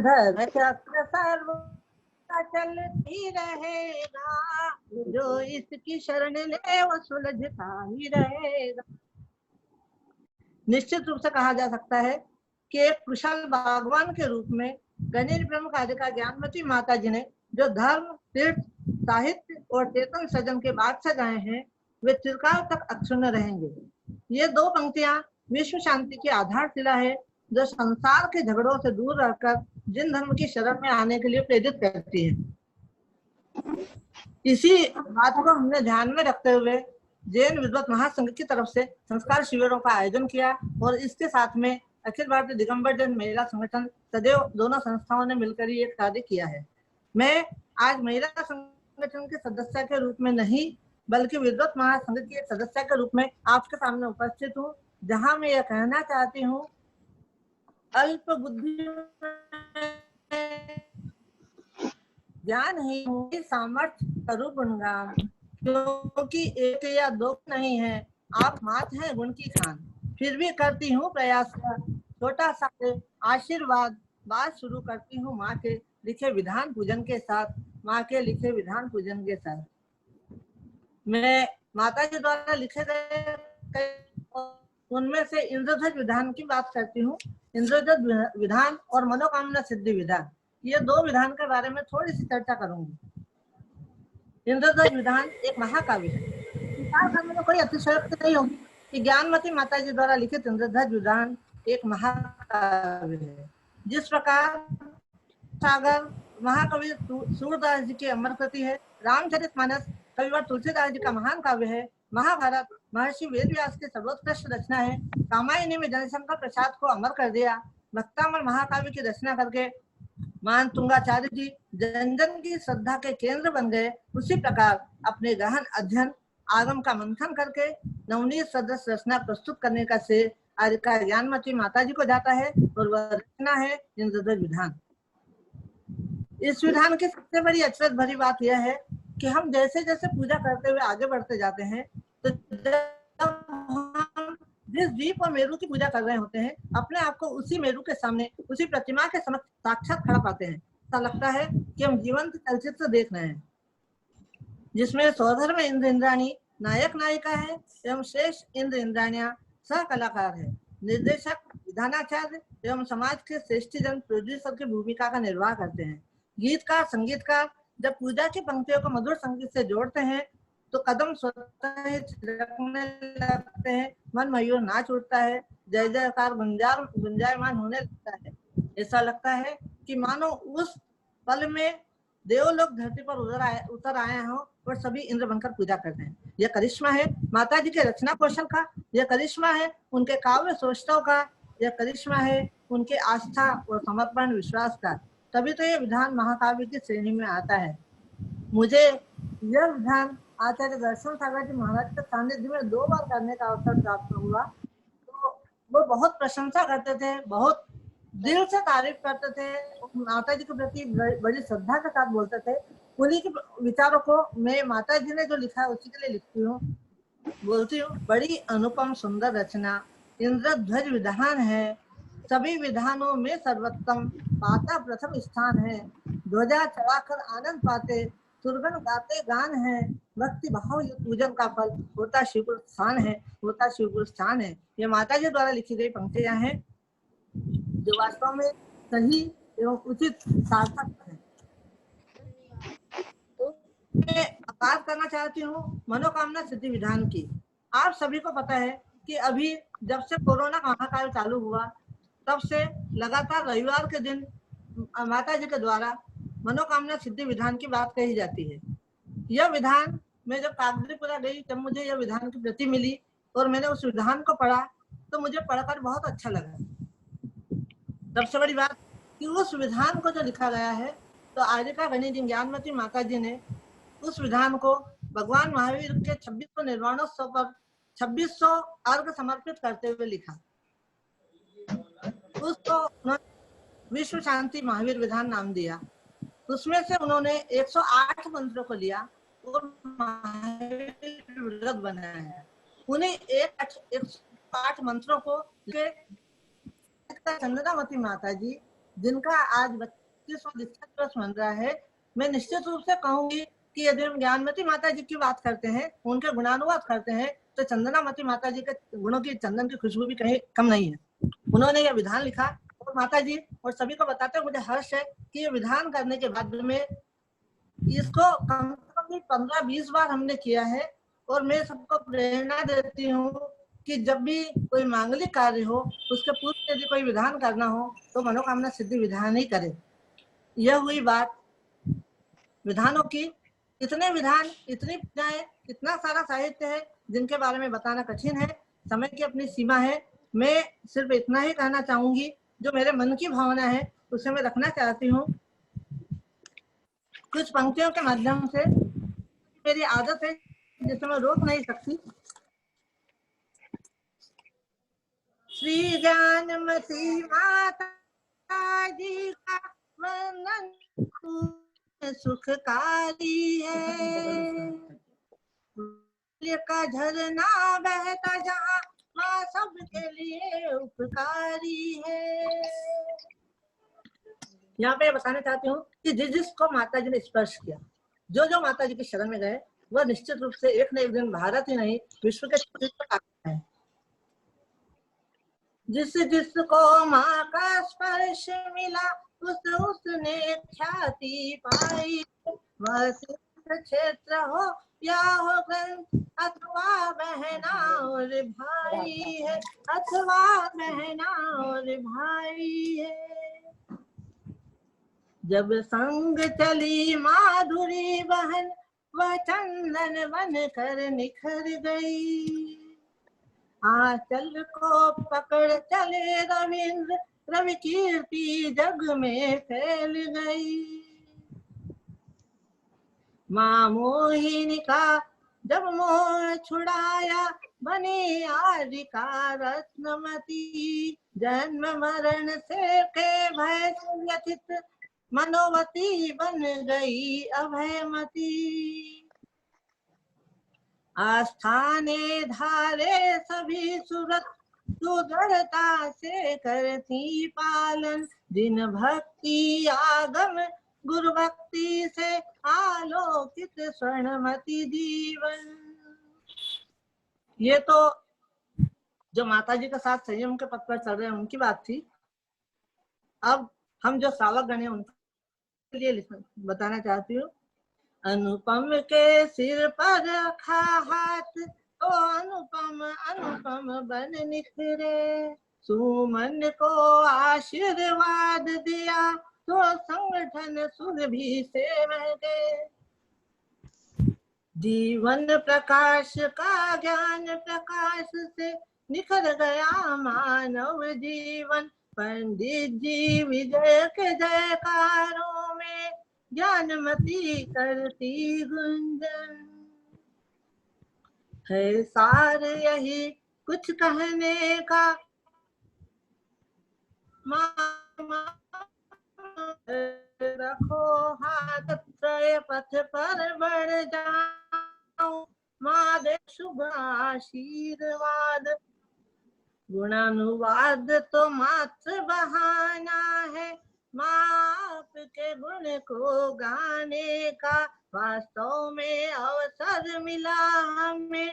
धर्म चक्र सर्वदा चलती रहेगा, जो इसकी शरण ले वो सुलझता ही रहेगा। निश्चित रूप से कहा जा सकता है कि एक कुशल बागवान के रूप में गणेश ब्रह्म का ज्ञानमती माता जी ने जो धर्म, तीर्थ, साहित्य और चेतन सृजन के बाग सजाए हैं वे चिरकाल तक अक्षुण्ण रहेंगे। ये दो पंक्तियां विश्व शांति की आधारशिला है, जो संसार के झगड़ों से दूर रहकर जिन धर्म की शरण में आने के लिए प्रेरित करती है। इसी बात को हमने ध्यान में रखते हुए जैन विद्वत महासंघ की तरफ से संस्कार शिविरों का आयोजन किया और इसके साथ में अखिल भारतीय दिगंबर जैन महिला संगठन सदैव दोनों संस्थाओं ने मिलकर ये कार्य किया है। मैं आज महिला संगठन के सदस्य के रूप में नहीं बल्कि विद्वत महासंघ की एक सदस्य के रूप में आपके सामने उपस्थित हूँ, जहाँ मैं यह कहना चाहती हूँ अल्प बुद्धि ज्ञान ही सामर्थ्य स्वरूप गुणगान, क्योंकि एक या दो नहीं है, आप मात हैं गुण की खान। फिर भी करती हूँ प्रयास, छोटा सा आशीर्वाद। बात शुरू करती हूँ माँ के लिखे विधान पूजन के साथ। माँ के लिखे विधान पूजन के साथ मैं माता जी द्वारा लिखे गए उनमें से इंद्रध्वज विधान की बात करती हूँ। इंद्रध्वज विधान और मनोकामना सिद्धि विधान, ये दो विधान के बारे में थोड़ी सी चर्चा करूंगी। इंद्रध्वज विधान एक महाकाव्य है। विचार करने में कोई अतिशयोक्ति नहीं होगी कि ज्ञानमती माता जी द्वारा लिखित इंद्रध्वज विधान एक महाकाव्य है। जिस प्रकार सागर महाकवि सूरदास जी की अमर कृति है, रामचरितमानस कविवर तुलसीदास जी का महान काव्य है, महाभारत महर्षि वेदव्यास की सर्वोत्कृष्ट रचना है, रामायणी में जनशंकर प्रसाद को अमर कर दिया, भक्तामल महाकाव्य की रचना करके मान तुंगाचार्य जी जन जन की श्रद्धा के केंद्र बन गए। उसी प्रकार अपने गहन अध्ययन आगम का मंथन करके नवनीत सदस्य रचना प्रस्तुत करने का श्रेय आर्यका ज्ञानमती माता जी को जाता है और वह रचना है इंद्रध्वज विधान। इस विधान की सबसे बड़ी अचरज भरी बात यह है कि हम जैसे जैसे पूजा करते हुए आगे बढ़ते जाते हैं तो हम जिस द्वीप और मेरू की पूजा कर रहे होते हैं अपने आप को उसी मेरू के सामने, उसी प्रतिमा के समक्ष साक्षात खड़ा पाते हैं। ऐसा लगता है कि हम जीवंत चलचित्र देख रहे हैं जिसमें सौधर्म इंद्र इंद्राणी नायक नायिका है एवं श्रेष्ठ इंद्र इंद्राणियां सह कलाकार है। निर्देशक, विधानाचार्य एवं समाज के श्रेष्ठ जन प्रोड्यूसर की भूमिका का निर्वाह करते हैं। गीतकार, संगीतकार जब पूजा की पंक्तियों को मधुर संगीत से जोड़ते हैं तो कदम स्वतः ही थिरकने लगते हैं, मन मयूर नाच उठता है, जय जयकार गुंजायमान होने लगता है। ऐसा लगता है कि मानो उस पल में देवलोक धरती पर उतर आए हों और सभी इंद्र बनकर पूजा करते हैं। यह करिश्मा है माता जी के रचना कौशल का, यह करिश्मा है उनके काव्य सोचताओं का, यह करिश्मा है उनके आस्था और समर्पण विश्वास का। तभी तो ये विधान महाकाव्य की श्रेणी में आता है। मुझे यह विधान आचार्य दर्शन सागर जी महाराज के सानिध्य में 2 बार करने का अवसर प्राप्त हुआ। तो वो बहुत प्रशंसा करते थे, बहुत दिल से तारीफ करते थे, माता जी के प्रति बड़ी श्रद्धा के साथ बोलते थे। उन्हीं के विचारों को मैं माता जी ने जो लिखा है उसी के लिए लिखती हूँ, बोलती हूँ। बड़ी अनुपम सुंदर रचना इंद्रध्वज विधान है, सभी विधानों में सर्वोत्तम पाता प्रथम स्थान है। ध्वजा चढ़ाकर आनंद पाते, सुरगन गाते गान है, भक्ति भाव पूजन का फल होता शिवपुर स्थान है, होता शिवपुर स्थान है। ये माता जी द्वारा लिखी गई पंक्तियां हैं जो वास्तव में सही एवं उचित सार्थक है। तो मैं बात करना चाहती हूँ मनोकामना सिद्धि विधान की। आप सभी को पता है कि अभी जब से कोरोना का महाकाल चालू हुआ तब से लगातार रविवार के दिन माता जी के द्वारा मनोकामना सिद्धि विधान की बात कही जाती है। यह विधान मैं जब कागजीपुरा गई तब मुझे यह विधान की प्रति मिली और मैंने उस विधान को पढ़ा तो मुझे पढ़कर बहुत अच्छा लगा। सबसे बड़ी बात कि उस विधान को जो लिखा गया है तो आर्यका गणित ज्ञानमती माता जी ने उस विधान को भगवान महावीर के 2600 निर्वाणोत्सव पर 2600 अर्घ समर्पित करते हुए लिखा। उसको विश्व शांति महावीर विधान नाम दिया। उसमें से उन्होंने 108 मंत्रों को लिया और महावीर व्रत बनाया। उन्हें 108 मंत्रों को चंद्रावती माता जी, जिनका आज 32वां दीक्षा दिवस बन रहा है, मैं निश्चित रूप से कहूंगी कि यदि हम ज्ञानमती माता जी की बात करते हैं, उनके गुणानुवाद करते हैं, तो चंदनावती माता जी के गुणों की, चंदन की खुशबू भी कहीं कम नहीं है। उन्होंने यह विधान लिखा और माता जी और सभी को बताते हुए मुझे हर्ष है कि ये विधान करने के बाद में इसको कम से कम 15-20 बार हमने किया है। और मैं सबको प्रेरणा देती हूँ कि जब भी कोई मांगलिक कार्य हो, उसके पूर्व यदि कोई विधान करना हो तो मनोकामना सिद्धि विधान ही करे। यह हुई बात विधानों की। इतने विधान, इतनी पूजाएं, इतना सारा साहित्य है जिनके बारे में बताना कठिन है, समय की अपनी सीमा है। मैं सिर्फ इतना ही कहना चाहूंगी, जो मेरे मन की भावना है उसे मैं रखना चाहती हूँ कुछ पंक्तियों के माध्यम से। मेरी आदत है जिसे मैं रोक नहीं सकती। श्री ज्ञानमती माता जी का वंदन सुखकारी है, का झरना बहता जहाँ माँ सबके लिए उपकारी है। यहाँ पे बताना चाहती हूँ कि जिसको माता जी ने स्पर्श किया, जो माता जी की शरण में गए, वह निश्चित रूप से एक न एक दिन भारत ही नहीं विश्व के तक है। जिसको माँ का स्पर्श मिला उसने ख्याति पाई। वह क्षेत्र हो या हो ग्रंथ अथवा बहना और भाई है, अथवा बहना और भाई है। जब संग चली माधुरी बहन, वह चंदन बन कर निखर गई। आंचल को पकड़ चले रविंद्र, रवि कीर्ति जग में फैल गई। माँ मोहिनी का जब मोह छुड़ाया, बनी आदिका रत्नमती। जन्म मरण से के भय व्यथित, मनोवती बन गई अभयमती। आस्थाने धारे सभी सुरत, सुदृढ़ता से करती पालन। दिन भक्ति आगम गुरु भक्ति से आलोकित स्वर्णमती जीवन। ये तो जो माता जी के साथ संयम के पथ पर चल रहे हैं उनकी बात थी। अब हम जो श्रावक गण हैं उनके लिए बताना चाहती हूँ। अनुपम के सिर पर रखा हाथ, तो अनुपम अनुपम बन निखरे। सुमन को आशीर्वाद दिया, तो संगठन सुरभि से महके। जीवन प्रकाश का ज्ञान प्रकाश से निखर गया मानव जीवन। पंडित जी विजय के जयकारों में, ज्ञानमती करती गुंजन। है सार यही कुछ कहने का, रखो हाथ त्रय पथ पर बढ़ जाऊं। माँ दे शुभ आशीर्वाद। गुणानुवाद तो मात्र बहाना है, माँ आपके गुण को गाने का। वास्तव में अवसर मिला हमें,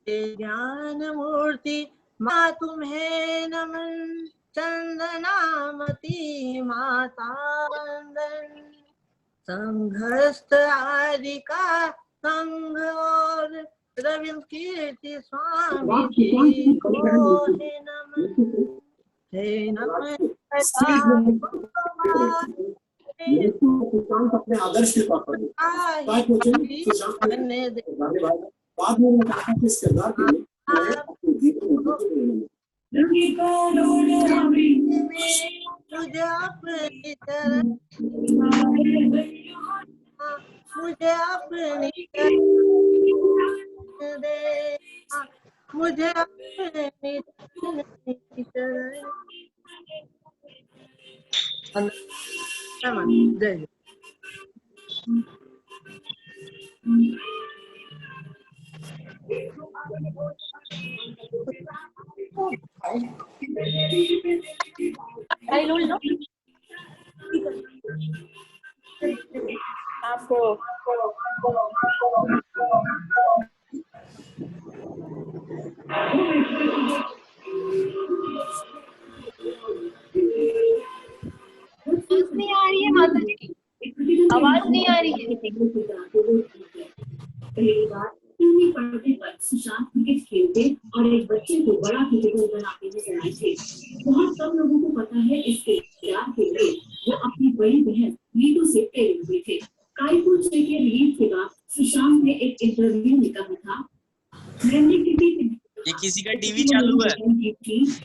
ज्ञान मूर्ति माँ तुम्हें नमन। चंदनामती माता वंदन। संघस्थ आदिका संघ और रविंद्र कीर्ति स्वामी जी को हे नमन। हे नमन। अपने आदर्श के तौर पर बाद में मैं कहा कि इस किरदार के लिए अपने जीवन में मुझे अपनी तरह, मुझे अपनी तरह दे मुझे अपने मिलन की शरण। जय जय। आपको आवाज नहीं आ रही है माता जी, आवाज नहीं आ रही है। पहली बार टीवी पर्दे पर सुशांत क्रिकेट खेलते और एक बच्चे को बड़ा क्रिकेटर बनाते नजर आए थे। बहुत कम लोगों को पता है इसके किरदार के लिए वो अपनी बड़ी बहन नीतू से प्रेरित हुए थे। कायपुर के रिलीज के बाद सुशांत ने एक इंटरव्यू में कहा था, मैंने ये किसी का टीवी चालू है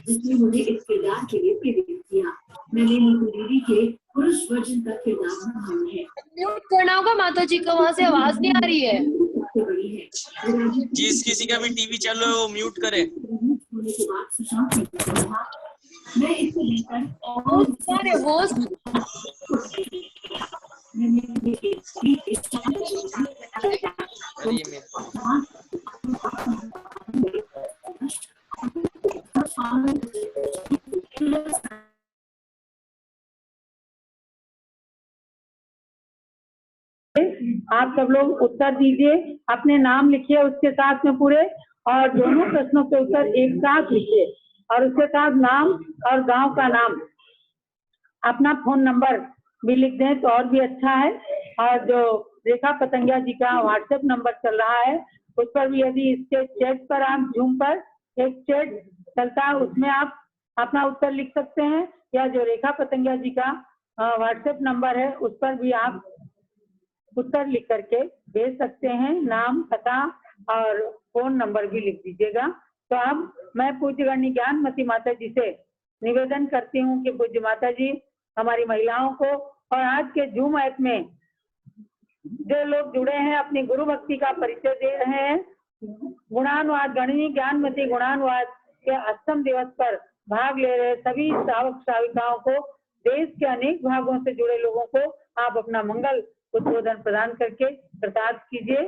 जिसने मुझे इस किरदार के लिए प्रेरित किया। मैंने नीतू दीदी के पुरुष वर्जन का किरदार निभाया है। म्यूट करना होगा माता जी को, वहां से आवाज नहीं आ रही है। जिस किसी का भी टीवी चालू है वो म्यूट करे। मैं इसको लेकर आप सब लोग उत्तर दीजिए, अपने नाम लिखिए उसके साथ में पूरे, और दोनों प्रश्नों के उत्तर एक साथ लिखिए और उसके साथ नाम और गांव का नाम, अपना फोन नंबर भी लिख दें तो और भी अच्छा है। और जो रेखा पतंगिया जी का व्हाट्सएप नंबर चल रहा है उस पर भी यदि इसके चैट पर आप जूम पर एक चैट चलता है उसमें आप अपना उत्तर लिख सकते हैं, या जो रेखा पतंगिया जी का व्हाट्सएप नंबर है उस पर भी आप उत्तर लिख करके भेज सकते हैं, नाम पता और फोन नंबर भी लिख दीजिएगा। तो अब मैं पूज्य गणी ज्ञानमती माता जी से निवेदन करती हूँ कि पूज्य माता जी हमारी महिलाओं को और आज के जूम ऐप में जो लोग जुड़े हैं अपनी गुरु भक्ति का परिचय दे रहे हैं, गुणानुवाद गणी ज्ञानमती गुणानुवाद के 8वें दिवस पर भाग ले रहे सभी श्रावक श्राविकाओं को, देश के अनेक भागों से जुड़े लोगों को आप अपना मंगल उद्बोधन प्रदान करके प्रसाद कीजिए।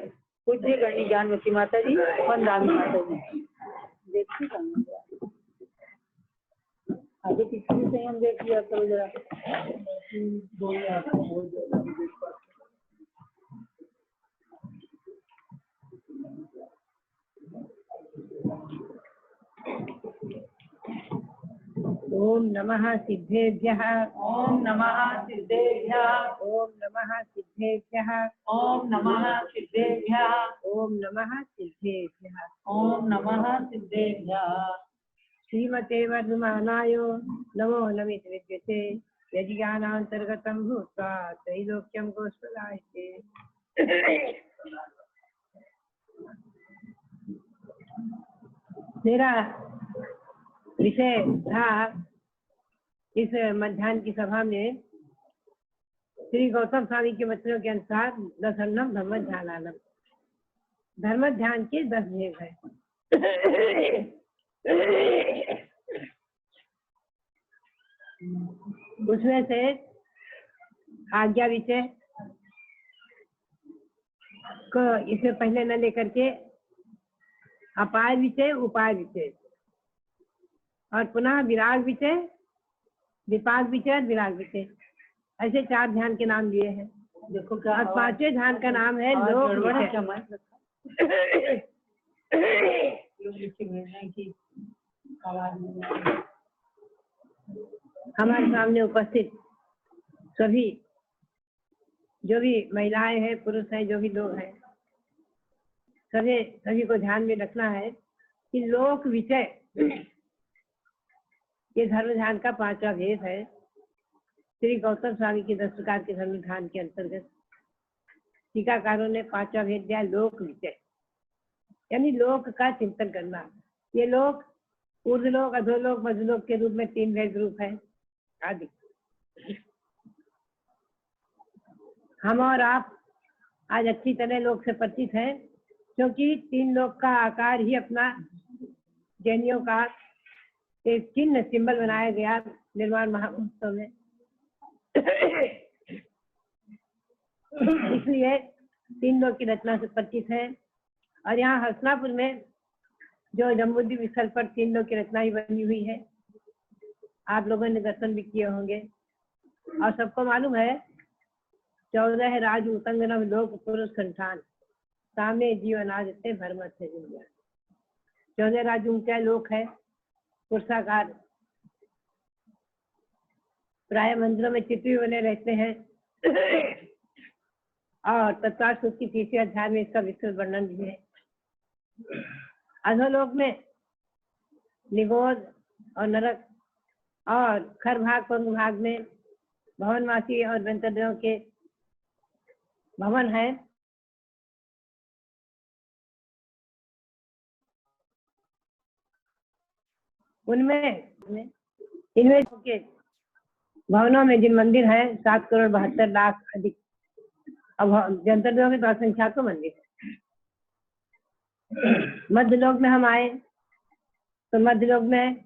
पूज्य गणी ज्ञानमती माता जी, वंदनामी माता जी। देखिए आगे पीछे से हम देख लिया करो जरा। ओम नमः सिद्धेभ्यः, ओम नमः सिद्धेभ्यः, ओम नमः सिद्धेभ्यः, ओम नमः सिद्धेभ्यः, ओम नमः सिद्धेभ्यः, ओम नमः सिद्धेभ्यः। श्रीमते वर्धमानाय नमो नमित विद्यते यज्ञानान्तर्गतं भूत्वा त्रैलोक्यं गोस्पदायते। मेरा विषय था इस मध्याह्न की सभा में श्री गौतम स्वामी के वचनों के अनुसार 10 अन्नम धर्म ध्यानानम, धर्म ध्यान के 10 भेद है। उसमें से आज्ञा विषय को इसे पहले न लेकर के अपाय विषय, उपाय विषय और पुनः विराग विषय, विपाक विषय और विराग विषय, ऐसे 4 ध्यान के नाम लिए हैं। देखो क्या, और 5वें ध्यान का नाम है लोक विषय। हमारे सामने उपस्थित सभी जो भी महिलाएं हैं, पुरुष हैं, जो भी लोग हैं, सभी को ध्यान में रखना है कि लोक विषय ये धर्म ध्यान का 5वां भेद है। श्री गौतम स्वामी के 10 प्रकार के धर्म ध्यान के अंतर्गत टीकाकारों ने 5वां भेद दिया, लोक विषय, यानी लोक का चिंतन करना। ये लोक ऊर्ध्वलोक, अधोलोक, मध्यलोक के रूप में 3 भेद रूप है आदि। हम और आप आज अच्छी तरह लोक से परिचित हैं क्योंकि तीन लोक का आकार ही अपना जैनियों का एक चिन्ह सिंबल बनाया गया निर्वाण महोत्सव में। इसलिए तीन लोक की रचना से परिचित है। और यहाँ हसनापुर में जो जम्बूद्वीप स्थल पर तीन लोक की रचना ही बनी हुई है, आप लोगों ने दर्शन भी किए होंगे। और सबको मालूम है 14 राज उतंग नव लोक पुरुष संठान, सामने जीवन आज से भरमत से दुनिया। 14 राज ऊंचा लोक है, पुरुषाकार, प्राय मंदिरों में चित्र बने रहते हैं। और तत्वार सूत्र की तीसरे अध्याय में इसका विस्तृत वर्णन भी है। अधोलोक में निगोद और नरक और खर भाग पंग भाग में भवनवासी और वेंतदेव के भवन है। इनमें के भवनों में जिन मंदिर हैं 7,72,00,000 अधिक। अब वेंतदेव के तो असंख्यात मंदिर है। मध्यलोक में हम आए तो मध्यलोक में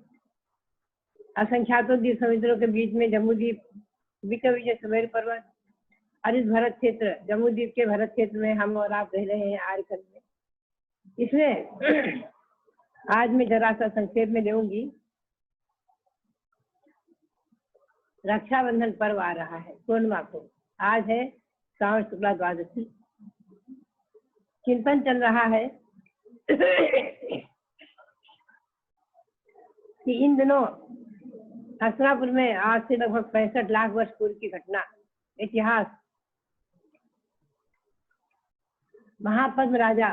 असंख्यातों द्वीप समुद्रों के बीच में जम्बूद्वीप, विजय सुमेर पर्वत और इस भरत क्षेत्र, जम्बूद्वीप के भरत क्षेत्र में हम और आप रह रहे हैं आर्यखंड में। इसमें आज मैं जरा सा संक्षेप में देऊंगी। रक्षाबंधन पर्व आ रहा है पूर्णिमा को। आज है श्रावण शुक्ला द्वादशी। चिंतन चल रहा है कि इन दिनों हसनापुर में आज से लगभग 65 लाख वर्ष पूर्व की घटना, इतिहास। महापद्म राजा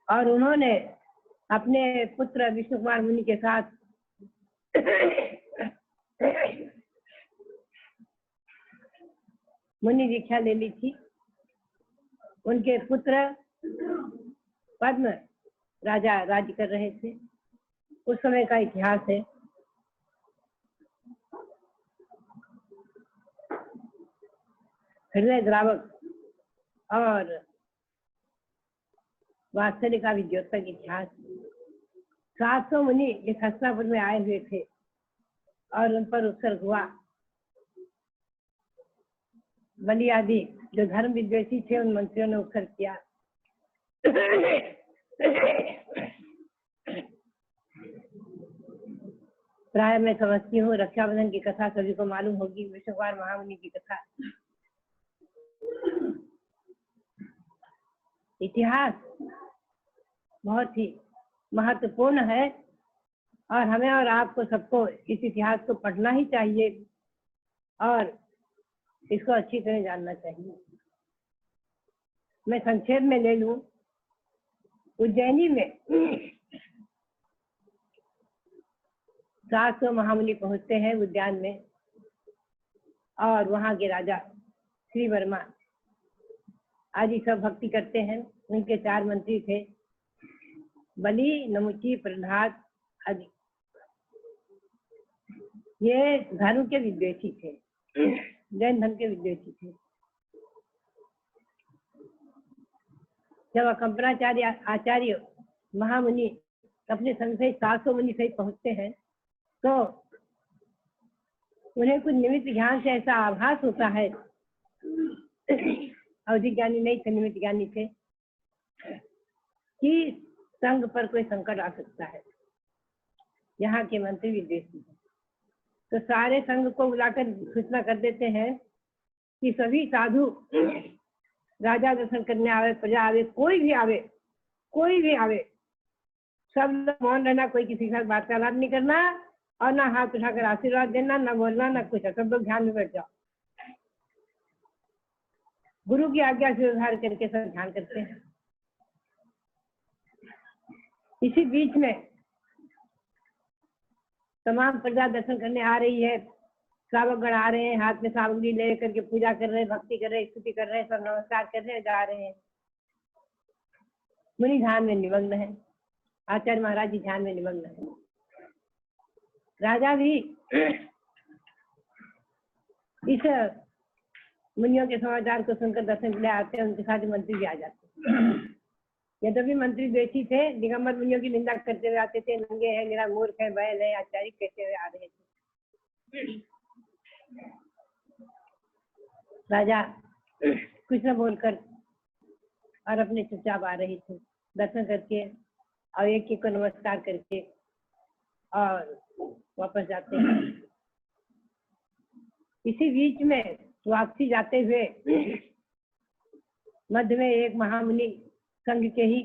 और उन्होंने अपने पुत्र विष्णु कुमार मुनि के साथ मुनि दीक्षा ले ली थी। उनके पुत्र पद्म राजा राज्य कर रहे थे। उस समय का इतिहास है। हृदय द्रावक और वात्सल्य का भी द्योतक इतिहास। 700 मुनि इस हसनापुर में आए हुए थे और उन पर उत्सर्ग हुआ। बलि आदि जो धर्म विद्वेषी थे उन मंत्रियों ने उत्सर्ग किया। प्राय मैं समझती हूँ रक्षाबंधन की कथा सभी को मालूम होगी, विष्णु कुमार महामुनि की कथा। इतिहास बहुत ही महत्वपूर्ण है और हमें और आपको सबको इस इतिहास को पढ़ना ही चाहिए और इसको अच्छी तरह जानना चाहिए। मैं संक्षेप में ले लूं। उज्जैनी में 700 महामुनि पहुंचते हैं उद्यान में और वहां के राजा श्री वर्मा आदि सब भक्ति करते हैं। उनके 4 मंत्री थे, बलि, नमुची, प्रहलाद आदि। ये धर्म के विद्वेषी थे, जैन धर्म के विद्वेषी थे। जब अकंपनाचार्य आचार्य महामुनि अपने संग से 700 मुनि सहित पहुंचते हैं तो उन्हें कुछ निमित्त ज्ञान से ऐसा आभास होता है, अवधि ज्ञानी नहीं थे, निमित्त ज्ञानी थे, कि संघ पर कोई संकट आ सकता है। यहाँ के मंत्री विदेशी हैं तो सारे संघ को बुलाकर घोषणा कर देते हैं कि सभी साधु राजा दर्शन करने आवे, प्रजा आवे, कोई भी आवे, सब लोग मौन रहना, कोई किसी के साथ वार्तालाप नहीं करना और ना हाथ उठाकर आशीर्वाद देना, ना बोलना, ना कुछ। सब लोग ध्यान में बैठ जाओ। गुरु की आज्ञा से व्यवहार करके सब ध्यान करते हैं। इसी बीच में तमाम प्रजा दर्शन करने आ रही है, श्रावकगण आ रहे हैं, हाथ में सामग्री ले करके पूजा कर रहे हैं, भक्ति कर रहे हैं, स्तुति कर रहे हैं, सब नमस्कार कर रहे हैं, जा रहे हैं। मुनि ध्यान में निमग्न है, आचार्य महाराज जी ध्यान में निमग्न है। राजा भी इस मुनियों के समाचार को सुनकर दर्शन के लिए आते हैं, उनके साथ मंत्री भी आ जाते हैं। यद्यपि मंत्री द्वेषी थे, दिगंबर मुनियों की निंदा करते हुए आते थे, नंगे हैं, निरा मूर्ख है, बैल है, आचार्य कहते हुए आ रहे थे। राजा कुछ न बोलकर और अपने चुपचाप आ रही थी, दर्शन करके और एक एक को नमस्कार करके और वापस जाते हैं। इसी बीच में वापसी जाते हुए मध्य में एक महामुनि संघ के ही,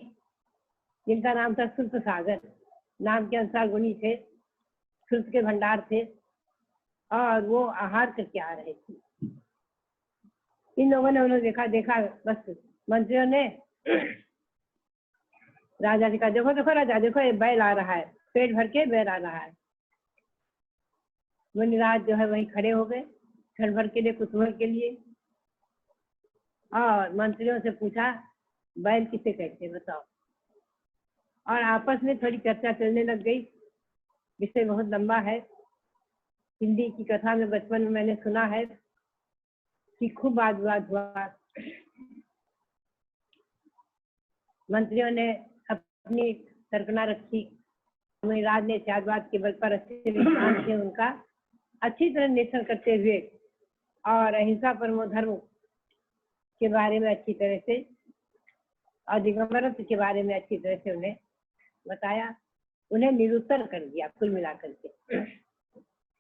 जिनका नाम था श्रुत सागर, नाम के अनुसार गुणी थे, श्रुत के भंडार थे और वो आहार करके आ रहे थे। इन लोगों ने उन्हें देखा बस मंत्रियों ने राजा ने कहा, देखो देखो राजा, देखो ये बैल आ रहा है, पेट भर के बैल आ रहा है। मुनिराज जो है वहीं खड़े हो गए क्षण भर के लिए, कुतूहल के लिए, और मंत्रियों से पूछा बैल किसे कहते हैं बताओ। और आपस में थोड़ी चर्चा चलने लग गई। विषय बहुत लंबा है। हिंदी की कथा में बचपन में मैंने सुना है कि खूब वाद विवाद हुआ। मंत्रियों ने अपनी तर्कना रखी, मुनिराज ने त्यागवाद के बल पर अच्छे विद्वान से उनका अच्छी तरह निरीक्षण करते हुए और अहिंसा परमो धर्म के बारे में अच्छी तरह से और दिगंबरत्व के बारे में अच्छी तरह से उन्हें बताया, उन्हें निरुत्तर कर दिया कुल मिलाकर के।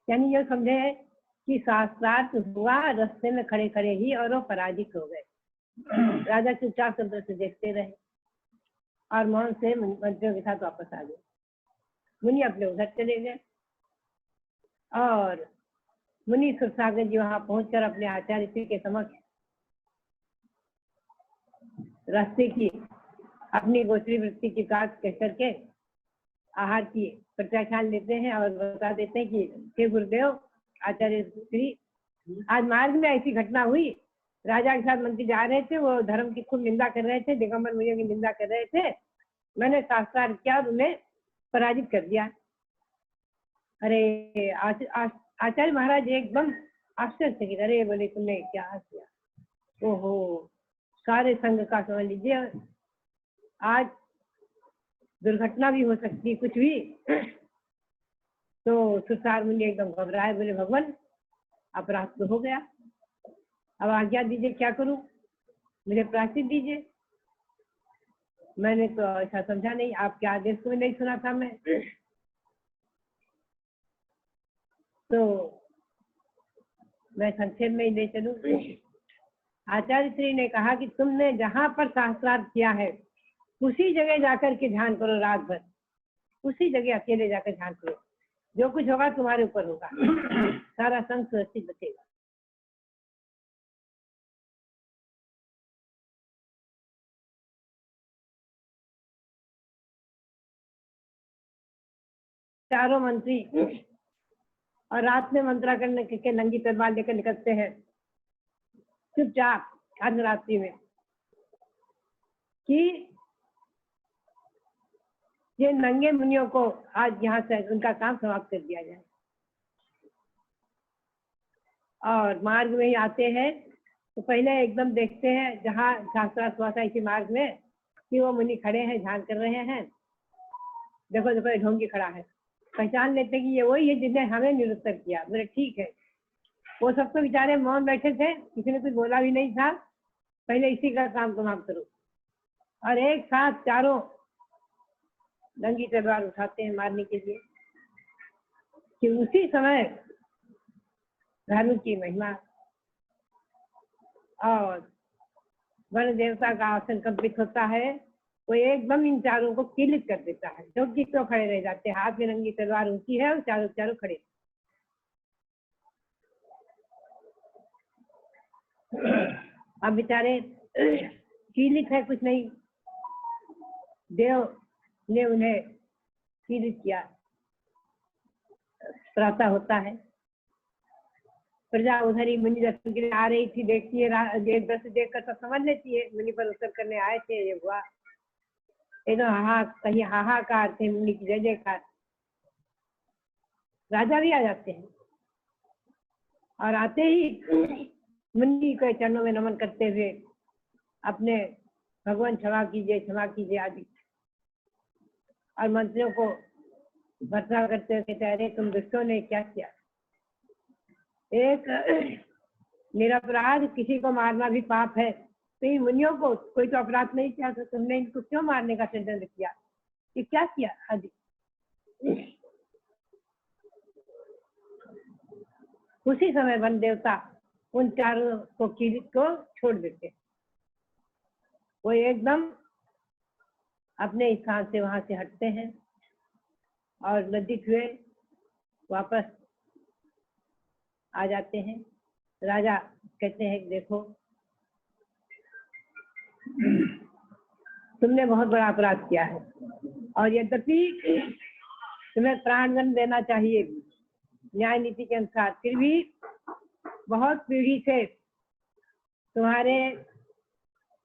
यानी ये समझे कि शास्त्रार्थ हुआ रास्ते में खड़े खड़े ही और वो पराजित हो गए। राजा चुपचाप शब्द से देखते रहे और मौन से मंत्रियों के साथ वापस आ गए। मुनि अपने उधर चले गए और मुनि सुरसागर जी वहां पहुंचकर अपने आचार्य श्री के समक्ष रास्ते की अपनी गोचरी वृत्ति की बात कह करके आहार की प्रत्याख्यान लेते हैं और बता देते हैं कि हे गुरुदेव आचार्य श्री, आज मार्ग में ऐसी घटना हुई, राजा के साथ मंत्री जा रहे थे, वो धर्म की खूब निंदा कर रहे थे, दिगंबर मुनियों की निंदा कर रहे थे, मैंने शास्त्रार्थ किया और उन्हें पराजित कर दिया। अरे आचार्य महाराज एकदम आश्चर्य से, अरे बोले तुमने क्या किया? ओहो, सारे संघ का समझ लीजिए आज दुर्घटना भी हो सकती, कुछ भी। तो सुरसार मुनि एकदम घबराए, बोले भगवान अपराध तो हो गया, अब आज्ञा दीजिए, क्या करूं, मुझे प्रायश्चित दीजिए। मैंने तो ऐसा समझा नहीं, आपके आदेश को भी नहीं सुना था मैं। तो मैं संक्षेप में ही ले चलूं। आचार्य श्री ने कहा कि तुमने जहां पर शास्त्रार्थ किया है उसी जगह जाकर के ध्यान करो, रात भर उसी जगह अकेले जाकर ध्यान करो, जो कुछ होगा तुम्हारे ऊपर होगा, सारा संग सुरक्षित बचेगा। चारों मंत्री और रात में मंत्रा करने के नंगी तलवार लेकर निकलते हैं चुपचाप अर्धरात्रि में कि ये नंगे मुनियों को आज यहाँ से उनका काम समाप्त कर दिया जाए। और मार्ग में ही आते हैं तो पहले एकदम देखते हैं जहाँ शास्त्रार्थ हुआ था इसी मार्ग में कि वो मुनि खड़े हैं, ध्यान कर रहे हैं। देखो देखो ये ढोंगी खड़ा है, पहचान लेते हैं कि ये वही है जिसने हमें निरुत्तर किया। बोले ठीक है। वो सब तो बेचारे मौन बैठे थे, किसी ने कुछ बोला भी नहीं था, पहले इसी का काम समाप्त करो। और एक साथ चारों नंगी तलवार उठाते हैं मारने के लिए कि उसी समय धर्म की महिमा और वन देवता का आसन कंपित होता है, वो एकदम इन चारों को कीलित कर देता है, जो कि तो खड़े रह जाते हैं। हाथ में नंगी तलवार ऊंची है और चारों चारों खड़े। अब बेचारे कीलित है, कुछ नहीं, देव ने उन्हें कीलित किया। प्रातः होता है, प्रजा उधर ही मुनि दर्शन के लिए आ रही थी, देखती है, दृश्य देखकर सब समझ लेती है मुनि पर उत्तर करने आए थे। ये हुआ एकदम कहीं हाहाकार थे, मुनि की जय जयकार। राजा भी आ जाते हैं और आते ही मुनि के चरणों में नमन करते हुए अपने भगवान क्षमा कीजिए आदि और मंत्रियों को भर्त्सना करते हुए कहते, अरे तुम दुष्टों ने क्या किया। एक निरपराध किसी को मारना भी पाप है, तो इन मुनियों को कोई तो अपराध नहीं किया, तो तुमने इनको क्यों मारने का षड्यंत्र किया, ये क्या किया आदि। उसी समय वन देवता उन चारों को कीड़ित को छोड़ देते, वो एकदम अपने स्थान से वहां से हटते हैं और लज्जित हुए वापस आ जाते हैं। राजा कहते हैं, देखो तुमने बहुत बड़ा अपराध किया है और यद्यपि तुम्हें प्राणदंड देना चाहिए न्याय नीति के अनुसार, फिर भी बहुत पीढ़ी से तुम्हारे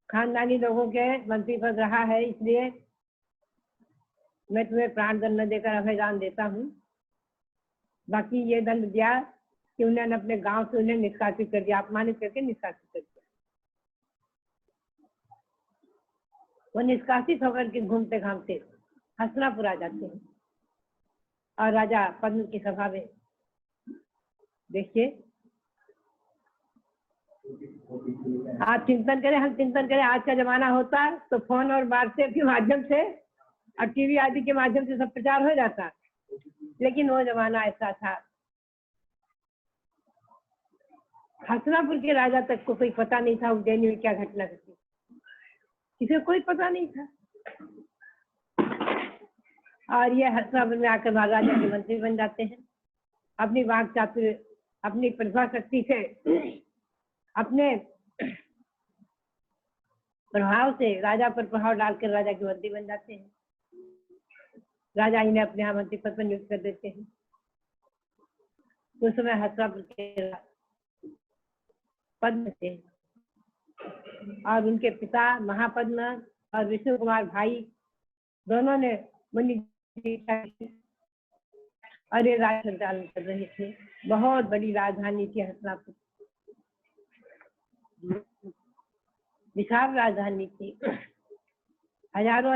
खानदानी लोगों के मंत्री पद रहा है, इसलिए मैं तुम्हें प्राणदंड न देकर अभयदान देता हूँ। बाकी ये दंड दिया कि उन्होंने अपने गांव से उन्हें निष्कासित कर दिया, अपमानित करके निष्कासित कर दिया। वो निष्कासित होकर के घूमते घामते हसनापुर आ जाते हैं और राजा पद्म की सभा में, देखिए आप चिंतन करें, हम चिंतन करें, आज का जमाना होता तो फोन और व्हाट्सएप के माध्यम से और टीवी आदि के माध्यम से सब प्रचार हो जाता, लेकिन वो जमाना ऐसा था, हसनापुर के राजा तक को कोई पता नहीं था उज्जैनी में क्या घटना घटी, किसी को कोई पता नहीं था। और ये हसनापुर में आकर महाराजा के मंत्री बन जाते हैं। अपनी वाक चातुर्य, अपनी प्रतिभा शक्ति से, अपने प्रभाव से राजा पर प्रभाव डालकर राजा के मंत्री बन जाते हैं। राजा इन्हें अपने यहाँ मंत्री पद पर नियुक्त कर देते हैं। उस समय हसनापुर के पद्म थे और उनके पिता महापद्म और विष्णु कुमार भाई दोनों ने मुनि और ये राज्य संचालन कर रहे थे। बहुत बड़ी राजधानी थी हसनापुर, विशाल राजधानी थी, हजारों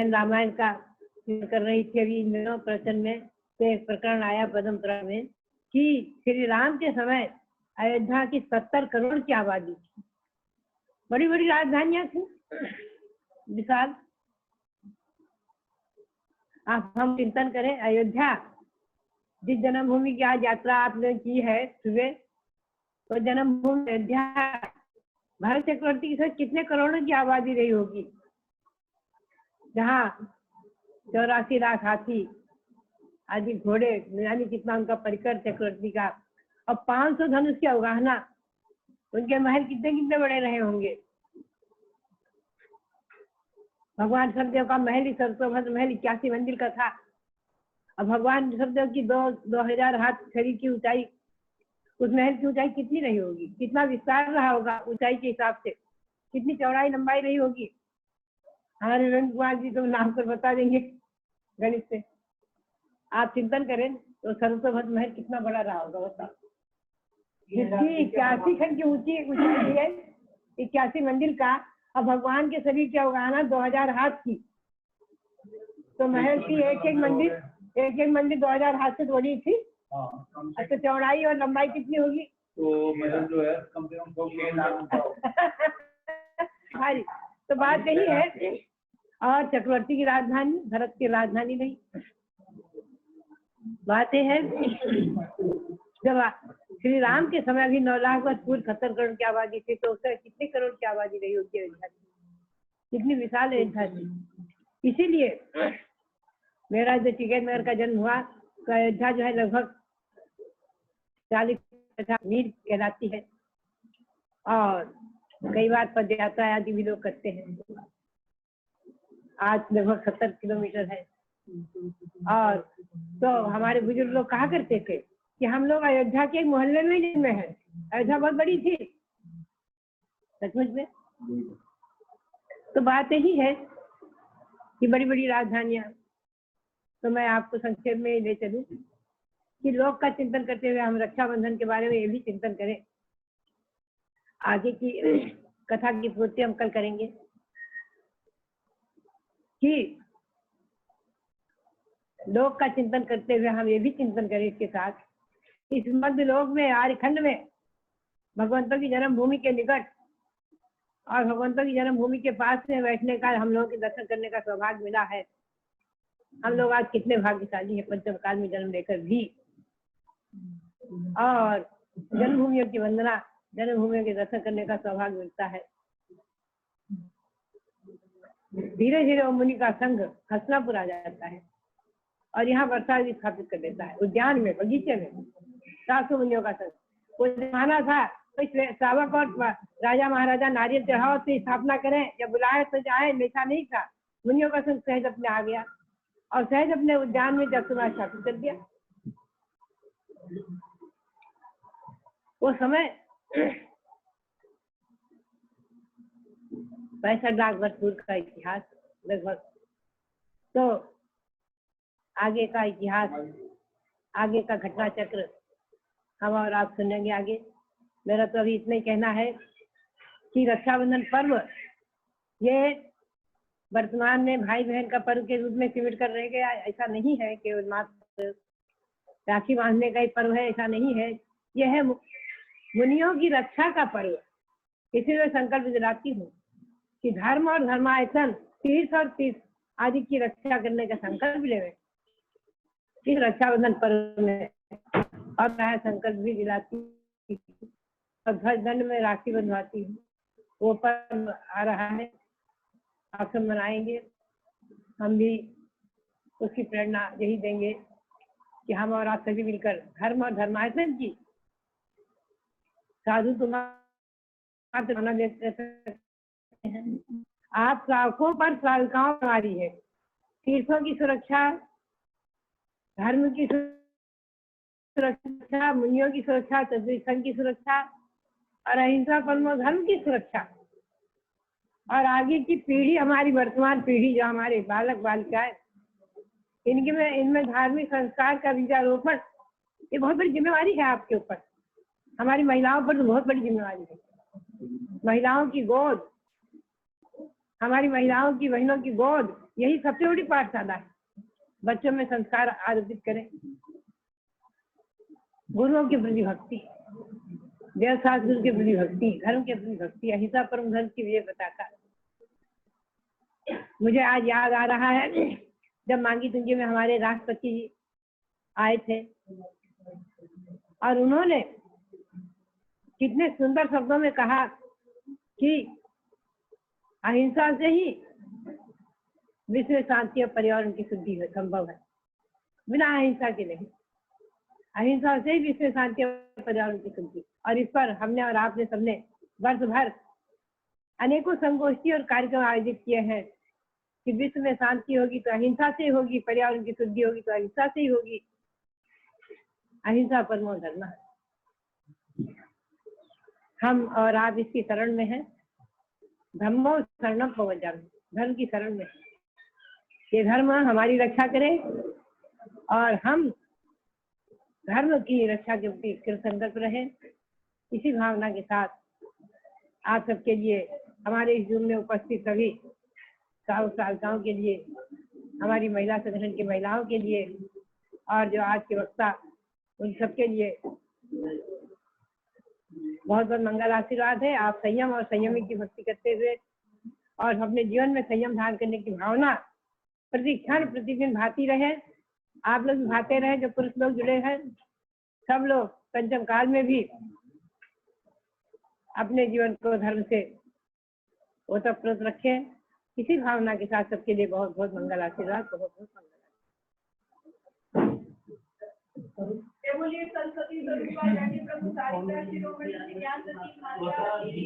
रामायण का कर रही थी। अभी प्रवचन में तो एक प्रकरण आया पद्मपुरा में कि श्री राम के समय अयोध्या की 70 करोड़ की आबादी थी, बड़ी बड़ी राजधानियां थी विशाल। आप हम चिंतन करें, अयोध्या जिस जन्मभूमि की आज यात्रा आपने की है सुबह, तो जन्मभूमि अयोध्या भरत चक्रवर्ती की कितने करोड़ों की आबादी रही होगी, जहाँ 84 लाख हाथी आदि घोड़े, यानी कितना उनका परिकर चक्रवर्ती का, और 500 धनुष की अवगाहना, उनके महल कितने कितने बड़े रहे होंगे। भगवान ऋषभदेव का महल ही सरसोभद्र महल 81 मंजिल का था। अब भगवान ऋषभदेव की 2000 हाथ खड़ी की ऊंचाई, उस महल की ऊंचाई कितनी रही होगी, कितना विस्तार रहा होगा ऊंचाई के हिसाब से, कितनी चौड़ाई लंबाई रही होगी। हमारे रविंद्र कुमार जी तो नाम कर बता देंगे गणित से। आप चिंतन करें तो सरसोभद्र महल कितना बड़ा रहा होगा, बताओ। जिसकी 81 खंड की ऊंचाई है, 81 मंजिल का, अब भगवान के शरीर की अवगाहना 2000 हाथ की, तो महल की एक एक मंदिर 2000 हाथ से बड़ी थी। अच्छा, चौड़ाई और लंबाई कितनी होगी? तो महल जो है कम से कम 6 लाख। हाँ, तो बात यही है। और चक्रवर्ती की राजधानी भरत की राजधानी नहीं। बात यह है, जब श्री राम के समय भी 9 लाख वर्ष पूर्व 70 करोड़ की आबादी थी, तो उससे कितने करोड़ की आबादी रही होगी अयोध्या की, कितनी विशाल अयोध्या थी। इसीलिए मेरा जो टिकैत नगर का जन्म हुआ, तो अयोध्या जो है लगभग 40 मील कहलाती है, और कई बार पद यात्रा आदि भी लोग करते हैं। आज लगभग 70 किलोमीटर है। और तो हमारे बुजुर्ग लोग कहा करते थे कि हम लोग अयोध्या के एक मोहल्ले में ही जन्मे हैं। अयोध्या बहुत बड़ी थी सचमुच में। तो बात यही है कि बड़ी बड़ी राजधानियां, तो मैं आपको संक्षेप में ले चलूं कि लोक का चिंतन करते हुए हम रक्षाबंधन के बारे में ये भी चिंतन करें। आगे की कथा की पूर्ति हम कल करेंगे कि लोक का चिंतन करते हुए हम ये भी चिंतन करें इसके साथ, इस मध्य लोक में आर्यखंड में भगवंतों की जन्मभूमि के निकट और भगवंतों की जन्मभूमि के पास में बैठने का, हम लोगों के दर्शन करने का सौभाग्य मिला है। हम लोग आज कितने भाग्यशाली हैं पंचम काल में जन्म लेकर भी, और जन्मभूमियों की वंदना, जन्मभूमियों के दर्शन करने का सौभाग्य मिलता है। धीरे धीरे वो मुनि का संघ हसनापुर आ जाता है और यहाँ वर्षा भी स्थापित कर देता है। उद्यान में, बगीचे में 700 मुनियों का संघ। वो जमाना था तो श्रावक और राजा महाराजा नारियल चढ़ाओ से स्थापना करें, जब बुलाए तो जाए, ऐसा नहीं था। मुनियों का संघ सहज अपने आ गया और सहज अपने उद्यान में जगसभा स्थापित कर दिया। वो समय 65 लाख वर्ष पूर्व का इतिहास लगभग। तो आगे का इतिहास, आगे का घटना चक्र हम और आप सुनेंगे आगे। मेरा तो अभी इतना ही कहना है कि रक्षाबंधन पर्व ये वर्तमान में भाई बहन का पर्व के रूप में सिमट कर रह गया। ऐसा नहीं है केवल मात्र राखी बांधने का ही पर्व है, ऐसा नहीं है। यह है मुनियों की रक्षा का पर्व। इसलिए संकल्प दिलाती हूँ कि धर्म और धर्मायतन, तीर्थ और तीर्थ आदि की रक्षा करने का संकल्प ले इस रक्षाबंधन पर्व में। और मैं संकल्प भी दिलाती हूँ और ध्वज दंड में राखी बंधवाती हूँ। वो पर्व आ रहा है, आप सब मनाएंगे, हम भी उसकी प्रेरणा यही देंगे कि हम और आप सभी मिलकर धर्म और धर्मायतन की साधु तुम्हारा देते हैं। आप श्रावकों पर श्राविकाओं हमारी है। तीर्थों की सुरक्षा, धर्म की सुरक्षा, मुनियों की सुरक्षा, संघ की सुरक्षा और अहिंसा परमो धर्म की सुरक्षा, और आगे की पीढ़ी, हमारी वर्तमान पीढ़ी जो हमारे बालक बालिकाएं, इनमें धार्मिक संस्कार का बीजारोपण, ये बहुत बड़ी जिम्मेवारी है आपके ऊपर। हमारी महिलाओं पर तो बहुत बड़ी जिम्मेवारी है। महिलाओं की गोद, हमारी महिलाओं की, बहनों की गोद, यही सबसे बड़ी पाठशाला है। बच्चों में संस्कार आरोपित करें, गुरुओं के प्रति भक्ति, वेद शास्त्र के प्रति भक्ति, धर्म के प्रति भक्ति, अहिंसा परम धर्म की विजय पताका। मुझे आज याद आ रहा है जब मांगी तुंगी में हमारे राष्ट्रपति जी आए थे और उन्होंने कितने सुंदर शब्दों में कहा कि अहिंसा से ही विश्व शांति और पर्यावरण की शुद्धि संभव है, बिना अहिंसा के नहीं। अहिंसा से ही विश्व शांति और पर्यावरण की शुद्धि। और इस पर हमने और आपने सबने वर्ष भर अनेकों संगोष्ठी और कार्यक्रम आयोजित किए हैं कि विश्व में शांति होगी तो अहिंसा से होगी, पर्यावरण की शुद्धि होगी तो अहिंसा से ही होगी। अहिंसा परमो धर्म। हम और आप इसकी शरण में हैं। धर्मो शरणम भवजामि, धर्म की शरण में। ये धर्म हमारी रक्षा करे और हम धर्म की रक्षा के प्रति कृत संकल्प रहे। इसी भावना के साथ आप सबके लिए, हमारे इस जूम में उपस्थित सभी सावकाओं के लिए, हमारी महिला संगठन की महिलाओं के लिए और जो आज के वक्ता, उन सबके लिए बहुत बहुत मंगल आशीर्वाद है। आप संयम और संयमी की भक्ति करते हुए और अपने जीवन में संयम धारण करने की भावना प्रति क्षण प्रतिदिन भाती रहे। आप लोग भाते रहे, जो पुरुष लोग जुड़े हैं, सब लोग पंचम काल में भी अपने जीवन को धर्म से ओतप्रोत रखें। इसी भावना के साथ सबके लिए बहुत बहुत मंगल आशीर्वाद, बहुत बहुत मंगल। बोलिए सरस्वती प्रभु सारिका शिरोमणि ज्ञान सती माता की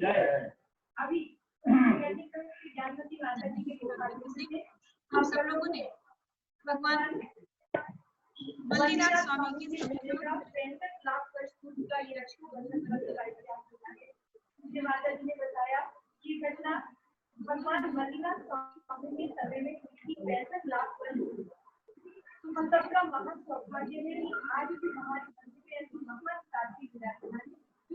जय। अभी ज्ञानवती माता जी के हम सब लोगों ने भगवान बद्रीनाथ स्वामी की 65 लाख वर्ष पूर्व का ये रक्षाबंधन पर्व माता जी ने बताया कि घटना भगवान मदीना स्वामी के समय में 65 लाख वर्ष तो मतलब का महत्व सौभाग्य है। आज भी हमारे मंदिर में ऐसी महान साथी विराजमान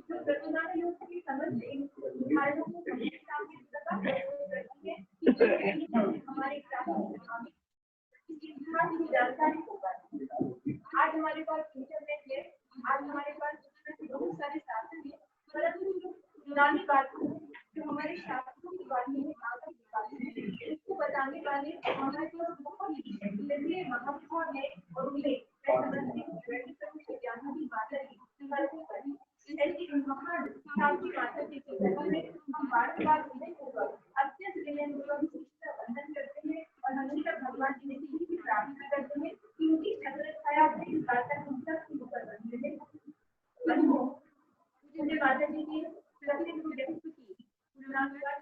जो प्रतिमा की समझ इन उदाहरणों को समझता है सदा करती है कि हमारे ग्राहक इतिहास की जानकारी होगा। आज हमारे पास इंटरनेट है, आज हमारे पास बहुत सारे साधन हैं, परंतु पुरानी बातों जो हमारे शास्त्रों की बातें हैं, आगम की बातें हैं, इसको बताने वाले हमारे पास बहुत ही महत्व है और उन्हें ज्ञान की बात ऐसी महान शास्त्री माता जी हम बार बार अत्यंत वंदन करते हैं और हमेशा भगवान जी की प्रार्थना करते हैं कि उनकी छत्र छाया से हम सब ऊपर बनते हैं। मुझे माता जी की व्यक्ति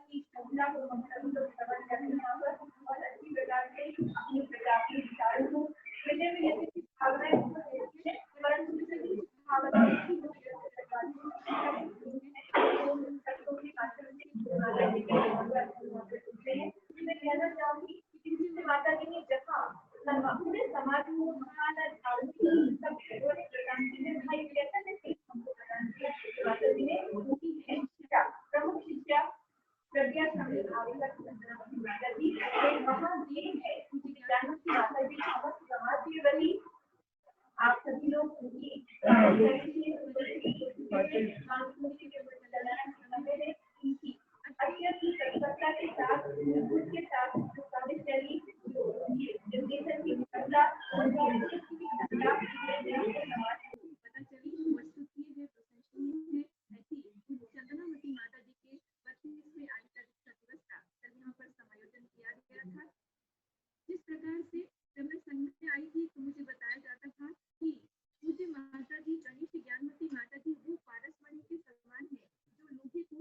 की श्रद्धा को हम सभी लोग श्रवण करते हैं और अच्छी प्रकार से अपने प्रकार के विचारों को मिले भावनाएं परंतु मैं कहना चाहूंगी माता जी ने जहाँ पूरे समाज को महान प्रदान किए भाई हमको प्रदान किया माता जी ने प्रमुख शिक्षा प्रज्ञा माता जी एक महान देव है माता जी समाज के बनी आप सभी लोग उनकी अत्यंत तत्परता के साथ उसके साथ कार्यशैली जनरेशन की विफलता चंदनावती माता जी के 32वें आयु दीक्षा दिवस का कल यहाँ पर समायोजन किया गया था। जिस प्रकार से जब मैं संघ में आई थी तो मुझे बताया जाता था कि मुझे माता जी गणेश ज्ञानमती माता जी वो पारसमणि के समान है जो लोहे को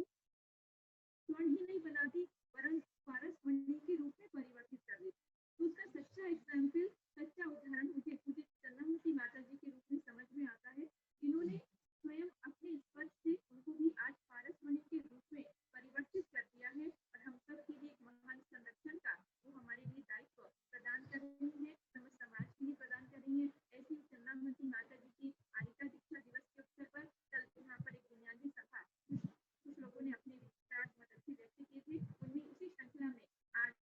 स्वर्ण ही नहीं बनाती वरन पारसमणि के रूप में परिवर्तित कर देती। तो उसका सच्चा एग्जाम्पल, सच्चा उदाहरण मुझे चंदनावती माता जी के रूप में समझ में आता है, जिन्होंने स्वयं अपने स्पर्श से उनको भी आज पारसमणि के रूप में परिवर्तित कर दिया है और हम सब के लिए एक महान संरक्षण का वो हमारे लिए दायित्व प्रदान कर रही है, हम समाज के लिए प्रदान कर रही है। ऐसी चंदनावती माता जी की आयिका दीक्षा दिवस के अवसर पर कल यहाँ पर एक बुनियादी सभा कुछ लोगों ने अपने विचार बहुत अच्छे व्यक्त किए थे। उनमें उसी श्रृंखला में आज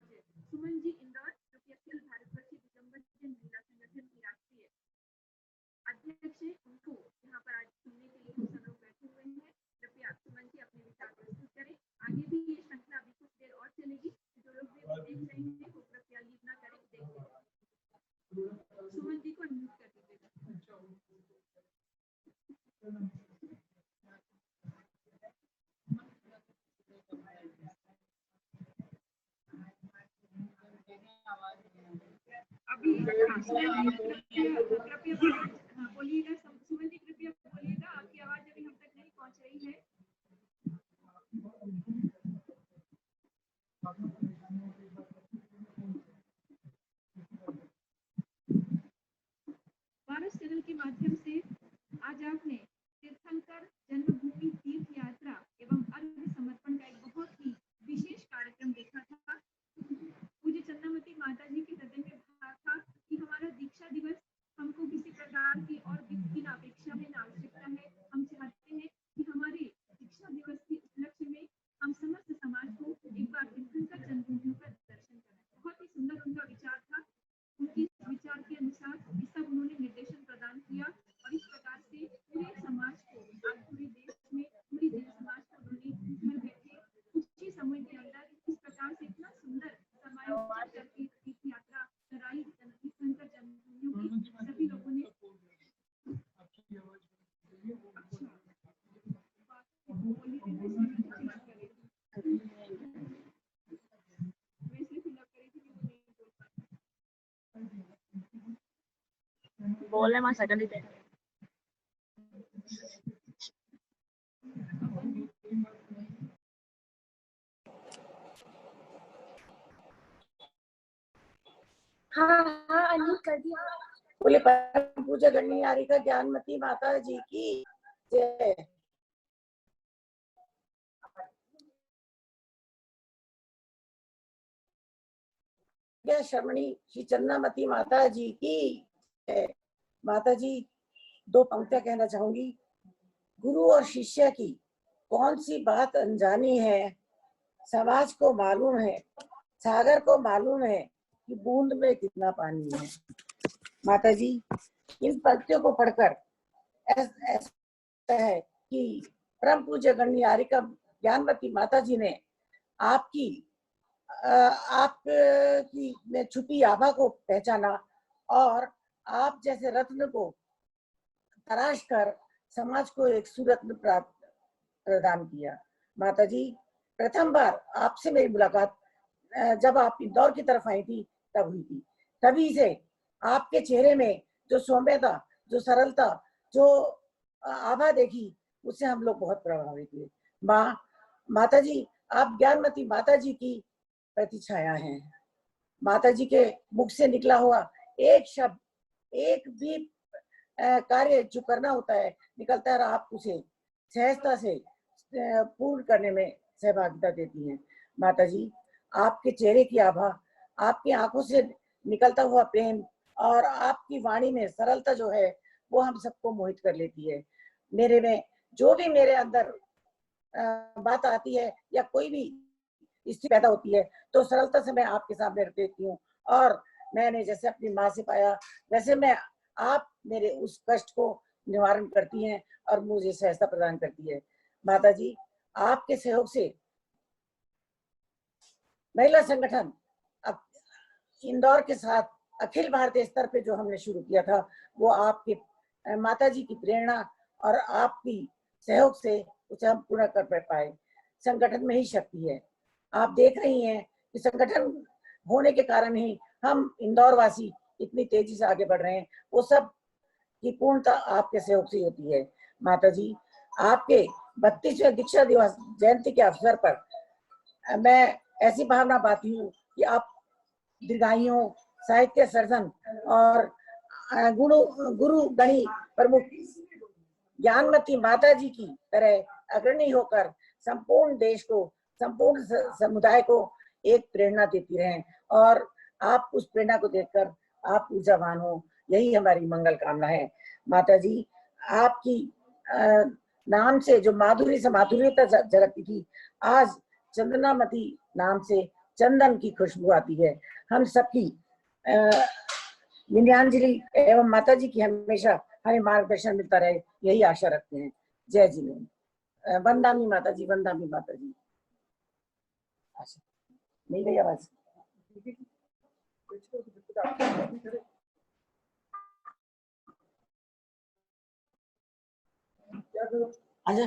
सुमन जी इंदौर जो कि अखिल भारतवर्षीय दिगंबर जन महिला संगठन की राष्ट्रीय अध्यक्ष है, उनको यहाँ पर आज सुनने के लिए सब लोग बैठे हुए हैं। कृपया सुमन जी अपने विचार प्रस्तुत करें। आगे भी ये श्रृंखला अभी कुछ देर और चलेगी, जो लोग भी देख रहे हैं वो कृपया लीव ना करें, देखिए। सुमन जी को अनम्यूट कर दीजिएगा। अभी कृपया बोलिएगा सुमन जी, कृपया बोलिएगा, आपकी आवाज अभी हम तक नहीं पहुंच रही है। पारस चैनल के माध्यम से आज आपने तीर्थंकर जन्मभूमि तीर्थ यात्रा एवं अर्घ्य समर्पण का एक बहुत ही विशेष कार्यक्रम देखा था। पूज्य चंदनावती माता जी के हृदय में भाव था कि हमारा दीक्षा दिवस हमको किसी प्रकार की और की ना अपेक्षा है ना आवश्यकता है। हम चाहते हैं कि हमारे दीक्षा दिवस के उपलक्ष्य में हम समस्त समाज को एक बार तीर्थंकर जन्मभूमियों का दर्शन करें। बहुत ही सुंदर उनका विचार था। उनके विचार के अनुसार ये सब उन्होंने निर्देशन प्रदान किया और इस प्रकार से पूरे समाज को आज पूरे देश में पूरी जन समाज को उन्होंने घर बैठे कुछ ही समय के अंदर इस प्रकार से इतना सुंदर समायोजन करके तीर्थ यात्रा कराई तीर्थंकर जन्मभूमियों की। सभी लोगों ने बोले मां सकल थे। हाँ अनम्यूट कर दिया। बोले परम पूज्य गणनी आरिका ज्ञानमती माता जी की जय। प्रज्ञा शर्मणी श्री चंद्रामती माता जी की जय। माता जी, 2 पंक्तियां कहना चाहूंगी। गुरु और शिष्य की कौन सी बात अनजानी है, समाज को मालूम है, सागर को मालूम है कि बूंद में कितना पानी है। माता जी, इन पंक्तियों को पढ़कर ऐसा है कि परम पूज्य गणनी आरिका ज्ञानवती माता जी ने आपकी में छुपी आभा को पहचाना और आप जैसे रत्न को तराश कर समाज को एक सुरत्न प्रदान किया। माता जी, प्रथम बार आपसे मेरी मुलाकात जब आप इंदौर की तरफ आई थी तब हुई थी। तभी से आपके चेहरे में जो सौम्यता, जो सरलता, जो आभा देखी, उससे हम लोग बहुत प्रभावित हुए। माता जी, आप ज्ञानमती माता जी की प्रतिछाया हैं। माता जी के मुख से निकला हुआ एक शब्द, एक भी कार्य जो करना होता है निकलता है, आप उसे सहजता से पूर्ण करने में सहभागिता देती हैं। माता जी, आपके चेहरे की आभा, आपकी आंखों से निकलता हुआ प्रेम और आपकी वाणी में सरलता जो है वो हम सबको मोहित कर लेती है। मेरे में जो भी मेरे अंदर बात आती है या कोई भी स्थिति पैदा होती है तो सरलता से मैं आपके सामने रख देती हूँ और मैंने जैसे अपनी माँ से पाया वैसे मैं आप मेरे उस कष्ट को निवारण करती हैं और मुझे सहजता प्रदान करती है। माता जी, आपके सहयोग से महिला संगठन अब इंदौर के साथ अखिल भारतीय स्तर पे जो हमने शुरू किया था वो आपके माता जी की प्रेरणा और आपकी सहयोग से उसे हम पूरा कर पाए। संगठन में ही शक्ति है। आप देख रही हैं कि संगठन होने के कारण ही हम इंदौर वासी इतनी तेजी से आगे बढ़ रहे हैं। वो सब की पूर्णता आपके सहयोग से होती है। माता जी, आपके 32वें दीक्षा दिवस जयंती के अवसर पर मैं ऐसी भावना पाती हूँ कि आप दीर्घायुओं, साहित्य सर्जन और गुरु गणी प्रमुख ज्ञानमती माता जी की तरह अग्रणी होकर संपूर्ण देश को, संपूर्ण समुदाय को एक प्रेरणा देती रहें और आप उस प्रेरणा को देखकर आप ऊर्जावान हो, यही हमारी मंगल कामना है। माता जी, आपकी नाम से जो माधुरी से माधुर्यता झलकती थी, आज चंदनामती नाम से चंदन की खुशबू आती है। हम सबकी विनयांजलि एवं माता जी की हमेशा हमें मार्गदर्शन मिलता रहे, यही आशा रखते हैं। जय जिने। वंदामी माता जी, वंदामी माता जी। नहीं गई आवाज? आजा।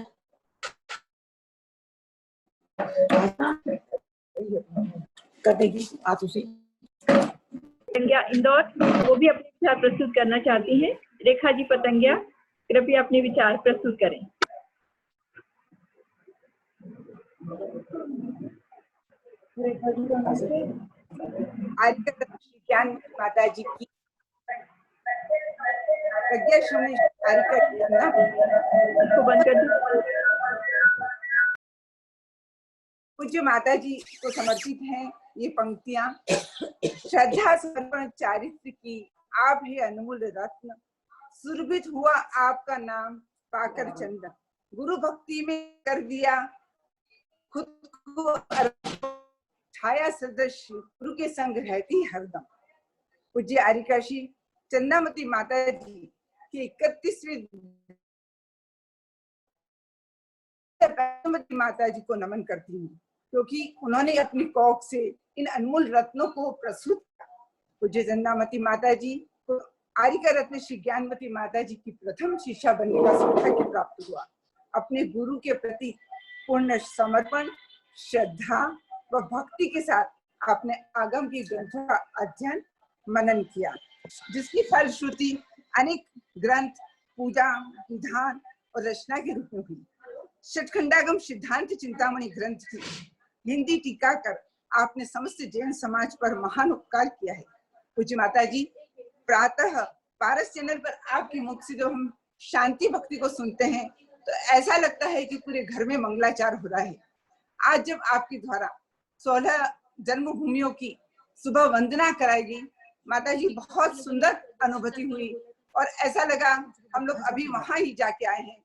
कर देगी आप उसे। इंदौर वो भी अपने विचार प्रस्तुत करना चाहती हैं। रेखा जी पतंगिया, कृपया अपने विचार प्रस्तुत करें। ज्ञान माता जी की प्रज्ञा शर्मणी पूज्य माता जी को समर्पित हैं ये पंक्तियां। श्रद्धा समर्पण चारित्र की आप है अनमोल रत्न, सुरभित हुआ आपका नाम पाकर चंदन, गुरु भक्ति में कर दिया खुद को छाया सदस्य, गुरु के संग रहती हरदम। पूज्य आरिका श्री चंद्रामती माता जी की 31वीं माता जी को नमन करती हूँ क्योंकि उन्होंने अपनी कोख से इन अनमोल रत्नों को प्रस्तुत किया। पूज्य चंद्रामती माता जी को आरिका रत्न श्री ज्ञानमती माता जी की प्रथम शिष्या बनने का सौभाग्य प्राप्त हुआ। अपने गुरु के प्रति पूर्ण समर्पण, श्रद्धा व भक्ति के साथ आपने आगम की ग्रंथों का अध्ययन मनन किया, जिसकी फलश्रुति अनेक ग्रंथ पूजा, विधान और रचना के रूप में हुई। षटखंडागम सिद्धांत चिंतामणि ग्रंथ की हिंदी टीका कर आपने समस्त जैन समाज पर महान उपकार किया है। पूज्य माता जी, प्रातः पारस चैनल पर आपके मुख से जो हम शांति भक्ति को सुनते हैं तो ऐसा लगता है कि पूरे घर में मंगलाचार हो रहा है। आज जब आपके द्वारा 16 जन्मभूमियों की सुबह वंदना कराएगी। माता जी बहुत सुंदर अनुभूति हुई और ऐसा लगा हम लोग अभी वहां ही जाके आए हैं।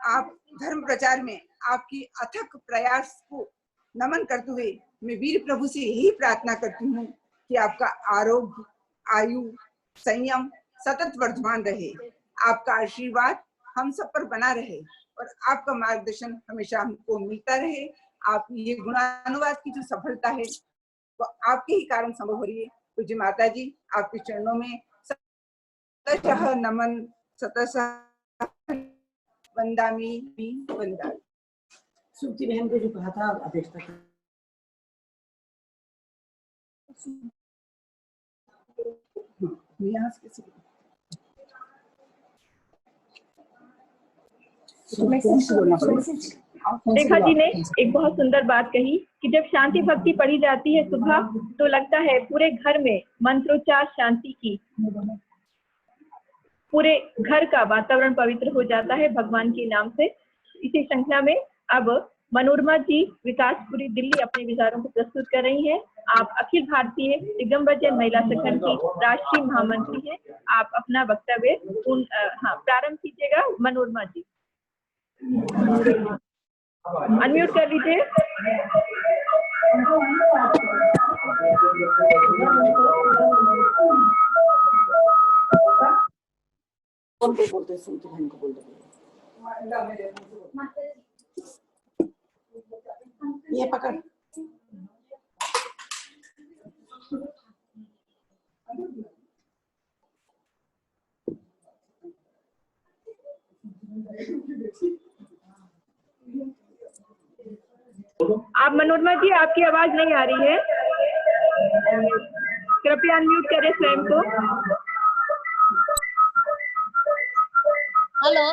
आप धर्म प्रचार में आपकी अथक प्रयास को नमन करते हुए मैं वीर प्रभु से यही प्रार्थना करती हूँ कि आपका आरोग्य, आयु, संयम सतत वर्धमान रहे, आपका आशीर्वाद हम सब पर बना रहे और आपका मार्गदर्शन हमेशा हमको मिलता रहे। आप ये गुणानुवाद की जो सफलता है वो आपके ही कारण संभव हो रही है। पूज्य माता जी, आपके चरणों में सतशः नमन, सतशः वंदामि वंदामि। सुमति बहन को जो कहा था अपेक्षा था। रेखा जी ने एक बहुत सुंदर बात कही कि जब शांति भक्ति पढ़ी जाती है सुबह, तो लगता है पूरे घर में मंत्रोच्चार शांति की, पूरे घर का वातावरण पवित्र हो जाता है भगवान के नाम से। इसी श्रृंखला में अब मनोरमा जी विकासपुरी दिल्ली अपने विचारों को प्रस्तुत कर रही हैं। आप अखिल भारतीय दिगंबर जैन महिला संगठन की राष्ट्रीय महामंत्री हैं। आप अपना वक्तव्य प्रारंभ कीजिएगा मनोरमा जी। अनम्यूट कर लीजिए। बोलते सुमति बहन को बोल दो। ये पकड़। आप मनोरमा जी, आपकी आवाज नहीं आ रही है, कृपया अनम्यूट करें स्वयं को। हेलो,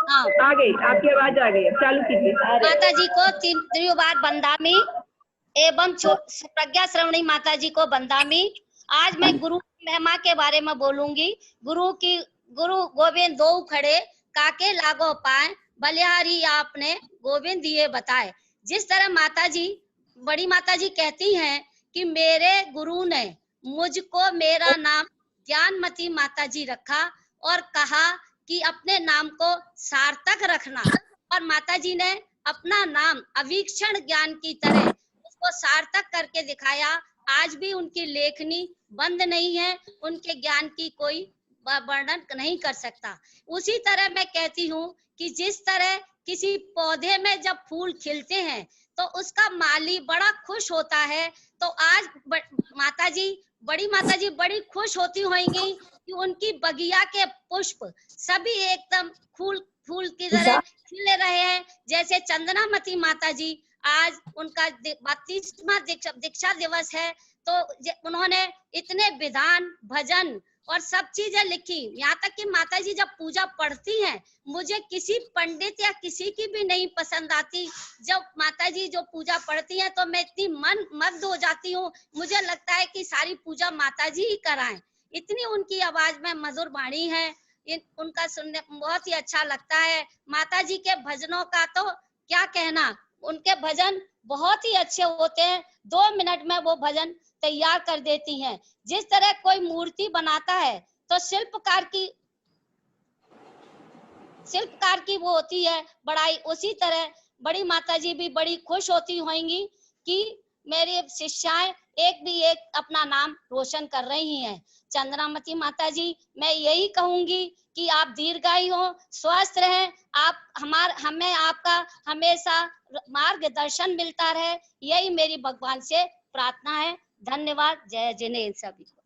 हाँ आ गई, आपकी आवाज आ गई, चालू कीजिए। माता जी को तीन बार बंदामी एवं प्रज्ञा श्रवणी माता जी को बंदामी। आज मैं गुरु की महिमा के बारे में बोलूंगी। गुरु गोविंद दो खड़े काके लागो पाए, बलिहारी आपने गोविंद दिए बताए। जिस तरह माता जी, बड़ी माता जी कहती हैं कि मेरे गुरु ने मुझको मेरा नाम ज्ञानमती माता जी रखा और कहा कि अपने नाम को सार्थक रखना, और माता जी ने अपना नाम अवीक्षण ज्ञान की तरह उसको सार्थक करके दिखाया। आज भी उनकी लेखनी बंद नहीं है, उनके ज्ञान की कोई वर्णन नहीं कर सकता। उसी तरह मैं कहती हूँ कि जिस तरह किसी पौधे में जब फूल खिलते हैं तो उसका माली बड़ा खुश होता है, तो आज बड़ी माता जी बड़ी खुश होती होंगी कि उनकी बगिया के पुष्प सभी एकदम फूल की तरह खिले रहे हैं। जैसे चंदनामती माता जी, आज उनका 32वां दीक्षा दिवस है, तो उन्होंने इतने विधान, भजन और सब चीजें लिखी। यहाँ तक कि माता जी जब पूजा पढ़ती हैं, मुझे किसी पंडित या किसी की भी नहीं पसंद आती। जब माता जी जो पूजा पढ़ती हैं तो मैं इतनी मन मग्न हो जाती हूँ, मुझे लगता है कि सारी पूजा माता जी ही कराएं। इतनी उनकी आवाज में मधुर वाणी है, उनका सुनने बहुत ही अच्छा लगता है। माता जी के भजनों का तो क्या कहना, उनके भजन बहुत ही अच्छे होते हैं। 2 मिनट में वो भजन तैयार कर देती हैं। जिस तरह कोई मूर्ति बनाता है तो शिल्पकार की वो होती है बड़ाई, उसी तरह बड़ी माता जी भी बड़ी खुश होती होंगी कि मेरी शिष्याएं एक भी एक अपना नाम रोशन कर रही हैं। चंद्रामती माता जी, मैं यही कहूंगी कि आप दीर्घायु हो, स्वस्थ रहें, हमें आपका हमेशा मार्गदर्शन मिलता रहे, यही मेरी भगवान से प्रार्थना है। धन्यवाद। जय जिनेन्द्र सभी को।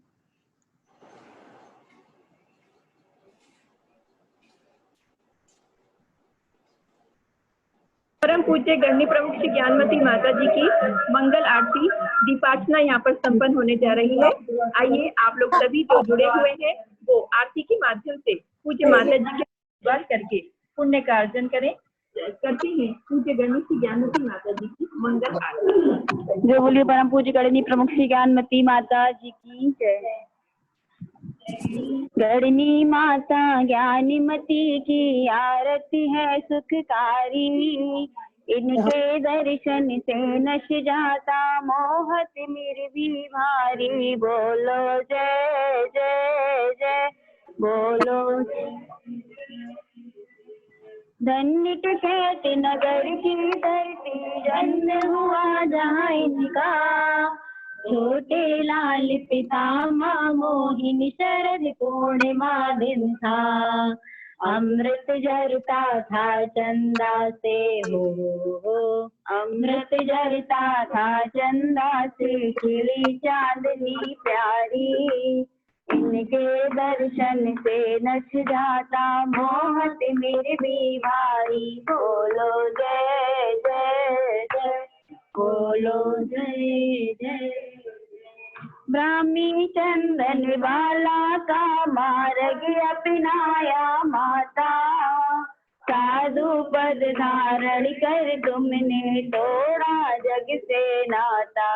परम पूज्य गणनी प्रमुख श्री ज्ञानमती माता जी की मंगल आरती दीपार्चना यहाँ पर संपन्न होने जा रही है। आइए आप लोग सभी जो जुड़े हुए हैं वो आरती के माध्यम से पूज्य माता जी के आशीर्वाद करके पुण्य का अर्जन करें। करते हैं पूज्य गणनी श्री ज्ञानमती माता जी की मंगल आरती। जो बोलिए परम पूज्य गणनी प्रमुख श्री ज्ञानमती माता जी की जय। गणनी माता ज्ञानमती की आरती है सुखकारी, इनके दर्शन से नश जाता मोहत मेरे भी भारी। बोलो जय जय जय, बोलो धन्य कहते नगर की धरती, जन्म हुआ जहाँ इनका। छोटे लाल पितामह मोहिनी शरद पूर्णिमा दिन था। अमृत झरता था चंदा से हो, अमृत झरता था चंदा से खिली चांदनी प्यारी। इनके दर्शन से नच जाता मोहत मेरे भी भाई। बोलो जय जय जय, बोलो जय जय। ब्राह्मी चंदन वाला का मार्ग अपनाया माता, साधु पद धारण कर तुमने तोड़ा जग से नाता।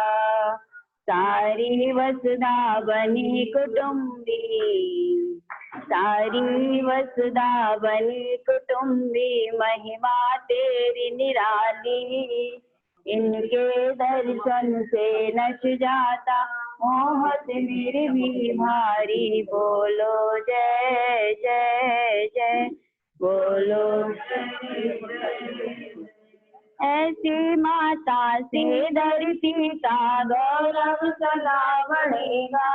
सारी वसुधा बनी कुटुंबी, सारी वसुधा बनी कुटुंबी, महिमा तेरी निराली। इनके दर्शन से नच जाता मोहत मेरे भी भारी। बोलो जय जय जय, बोलो ऐसी माता से धरती का गौरव सदा बढ़ेगा।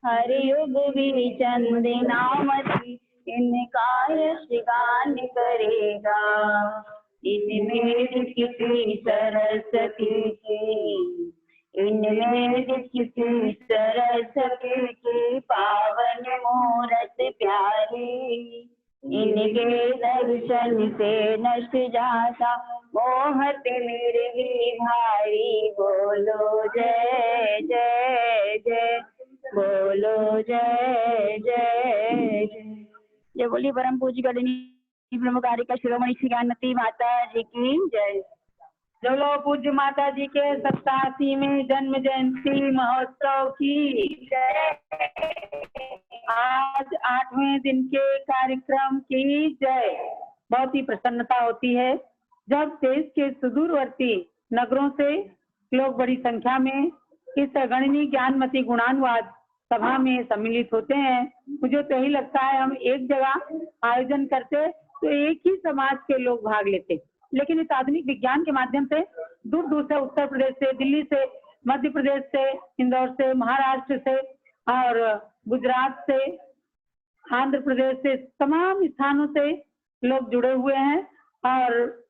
हर युग भी चंदनामती इनका यश गान करेगा। इनमें किसी सरस्वती की, इनमें किसी सरस्वती की पावन मूरत प्यारी। इनके दर्शन से नश जाता मोहत मेरे भी भारी। बोलो जय जय जय, बोलो जय जय जय। जय बोली परम पूज्य गणनी प्रमुख आर्यिका शिरोमणि श्री ज्ञानमती माता जी की जय। बोलो पूज्य माता जी के 87वें जन्म जयंती महोत्सव की जय। आज 8वें दिन के कार्यक्रम की जय। बहुत ही प्रसन्नता होती है जब देश के सुदूरवर्ती नगरों से लोग बड़ी संख्या में इस गणनी ज्ञानमती गुणानुवाद सभा में सम्मिलित होते हैं। मुझे तो यही लगता है हम एक जगह आयोजन करते तो एक ही समाज के लोग भाग लेते, लेकिन इस आधुनिक विज्ञान के माध्यम से दूर दूर से, उत्तर प्रदेश से, दिल्ली से, मध्य प्रदेश से, इंदौर से, महाराष्ट्र से और गुजरात से, आंध्र प्रदेश से, तमाम स्थानों से लोग जुड़े हुए हैं। और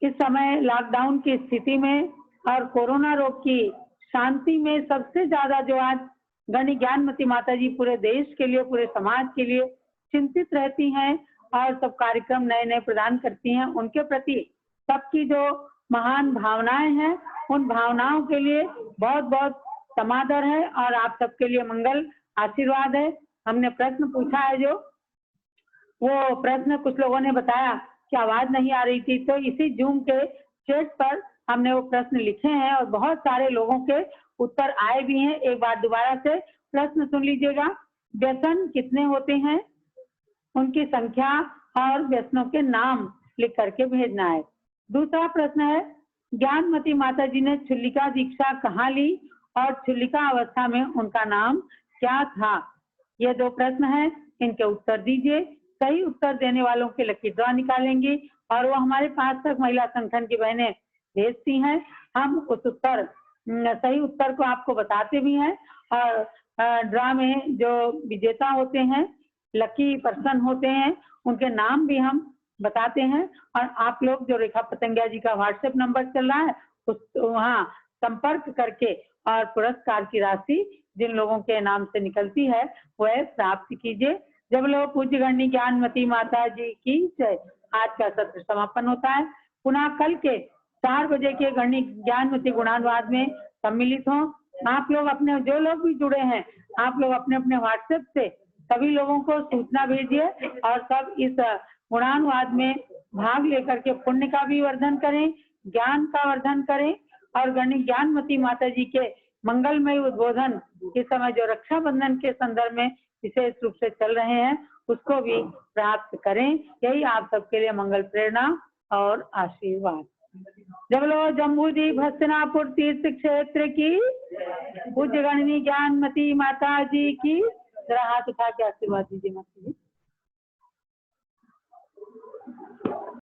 इस समय लॉकडाउन की स्थिति में और कोरोना रोग की शांति में सबसे ज्यादा जो आज गणनी ज्ञानमती माता जी पूरे देश के लिए, पूरे समाज के लिए चिंतित रहती हैं और सब कार्यक्रम नए नए प्रदान करती हैं। उनके प्रति सबकी जो महान भावनाएं हैं, उन भावनाओं के लिए बहुत बहुत समादर है और आप सबके लिए मंगल आशीर्वाद है। हमने प्रश्न पूछा है, जो वो प्रश्न कुछ लोगों ने बताया कि आवाज नहीं आ रही थी, तो इसी जूम के चैट पर हमने वो प्रश्न लिखे हैं और बहुत सारे लोगों के उत्तर आए भी हैं। एक बार दोबारा से प्रश्न सुन लीजिएगा। व्यसन कितने होते हैं, उनकी संख्या और व्यसनों के नाम लिख करके भेजना है। दूसरा प्रश्न है, ज्ञानमती माता जी ने छुल्लिका दीक्षा कहाँ ली और छुल्लिका अवस्था में उनका नाम क्या था। ये दो प्रश्न हैं, इनके उत्तर दीजिए। सही उत्तर देने वालों के लकी ड्रॉ निकालेंगी और वो हमारे पास तक महिला संगठन की बहनें भेजती हैं। हम उस उत्तर, सही उत्तर को आपको बताते भी हैं और ड्रॉ में जो विजेता होते हैं, लकी पर्सन होते हैं, उनके नाम भी हम बताते हैं। और आप लोग जो रेखा पतंगिया जी का व्हाट्सएप नंबर चल रहा है, उस वहाँ संपर्क करके और पुरस्कार की राशि जिन लोगों के नाम से निकलती है वह प्राप्त कीजिए। जब लोग पूज्य गणनी ज्ञानमती माता जी की जय। आज का सत्र समापन होता है। पुनः कल के 4 बजे के गणनी ज्ञानमती गुणानुवाद में सम्मिलित हों। आप लोग अपने, जो लोग भी जुड़े हैं, आप लोग अपने अपने व्हाट्सएप से सभी लोगों को सूचना भेजिए और सब इस गुणानुवाद में भाग लेकर के पुण्य का भी वर्धन करें, ज्ञान का वर्धन करें और गणनी ज्ञानमती माता जी के मंगलमय उद्बोधन इस समय जो रक्षाबंधन के संदर्भ में विशेष रूप से चल रहे हैं, उसको भी प्राप्त करें। यही आप सबके लिए मंगल प्रेरणा और आशीर्वाद। जब लोग जम्बूद्वीप हस्तिनापुर तीर्थ क्षेत्र की पूज्य गणनी ज्ञानमती माता जी की, जरा हाथ उठा के आशीर्वाद दीजिए माता जी।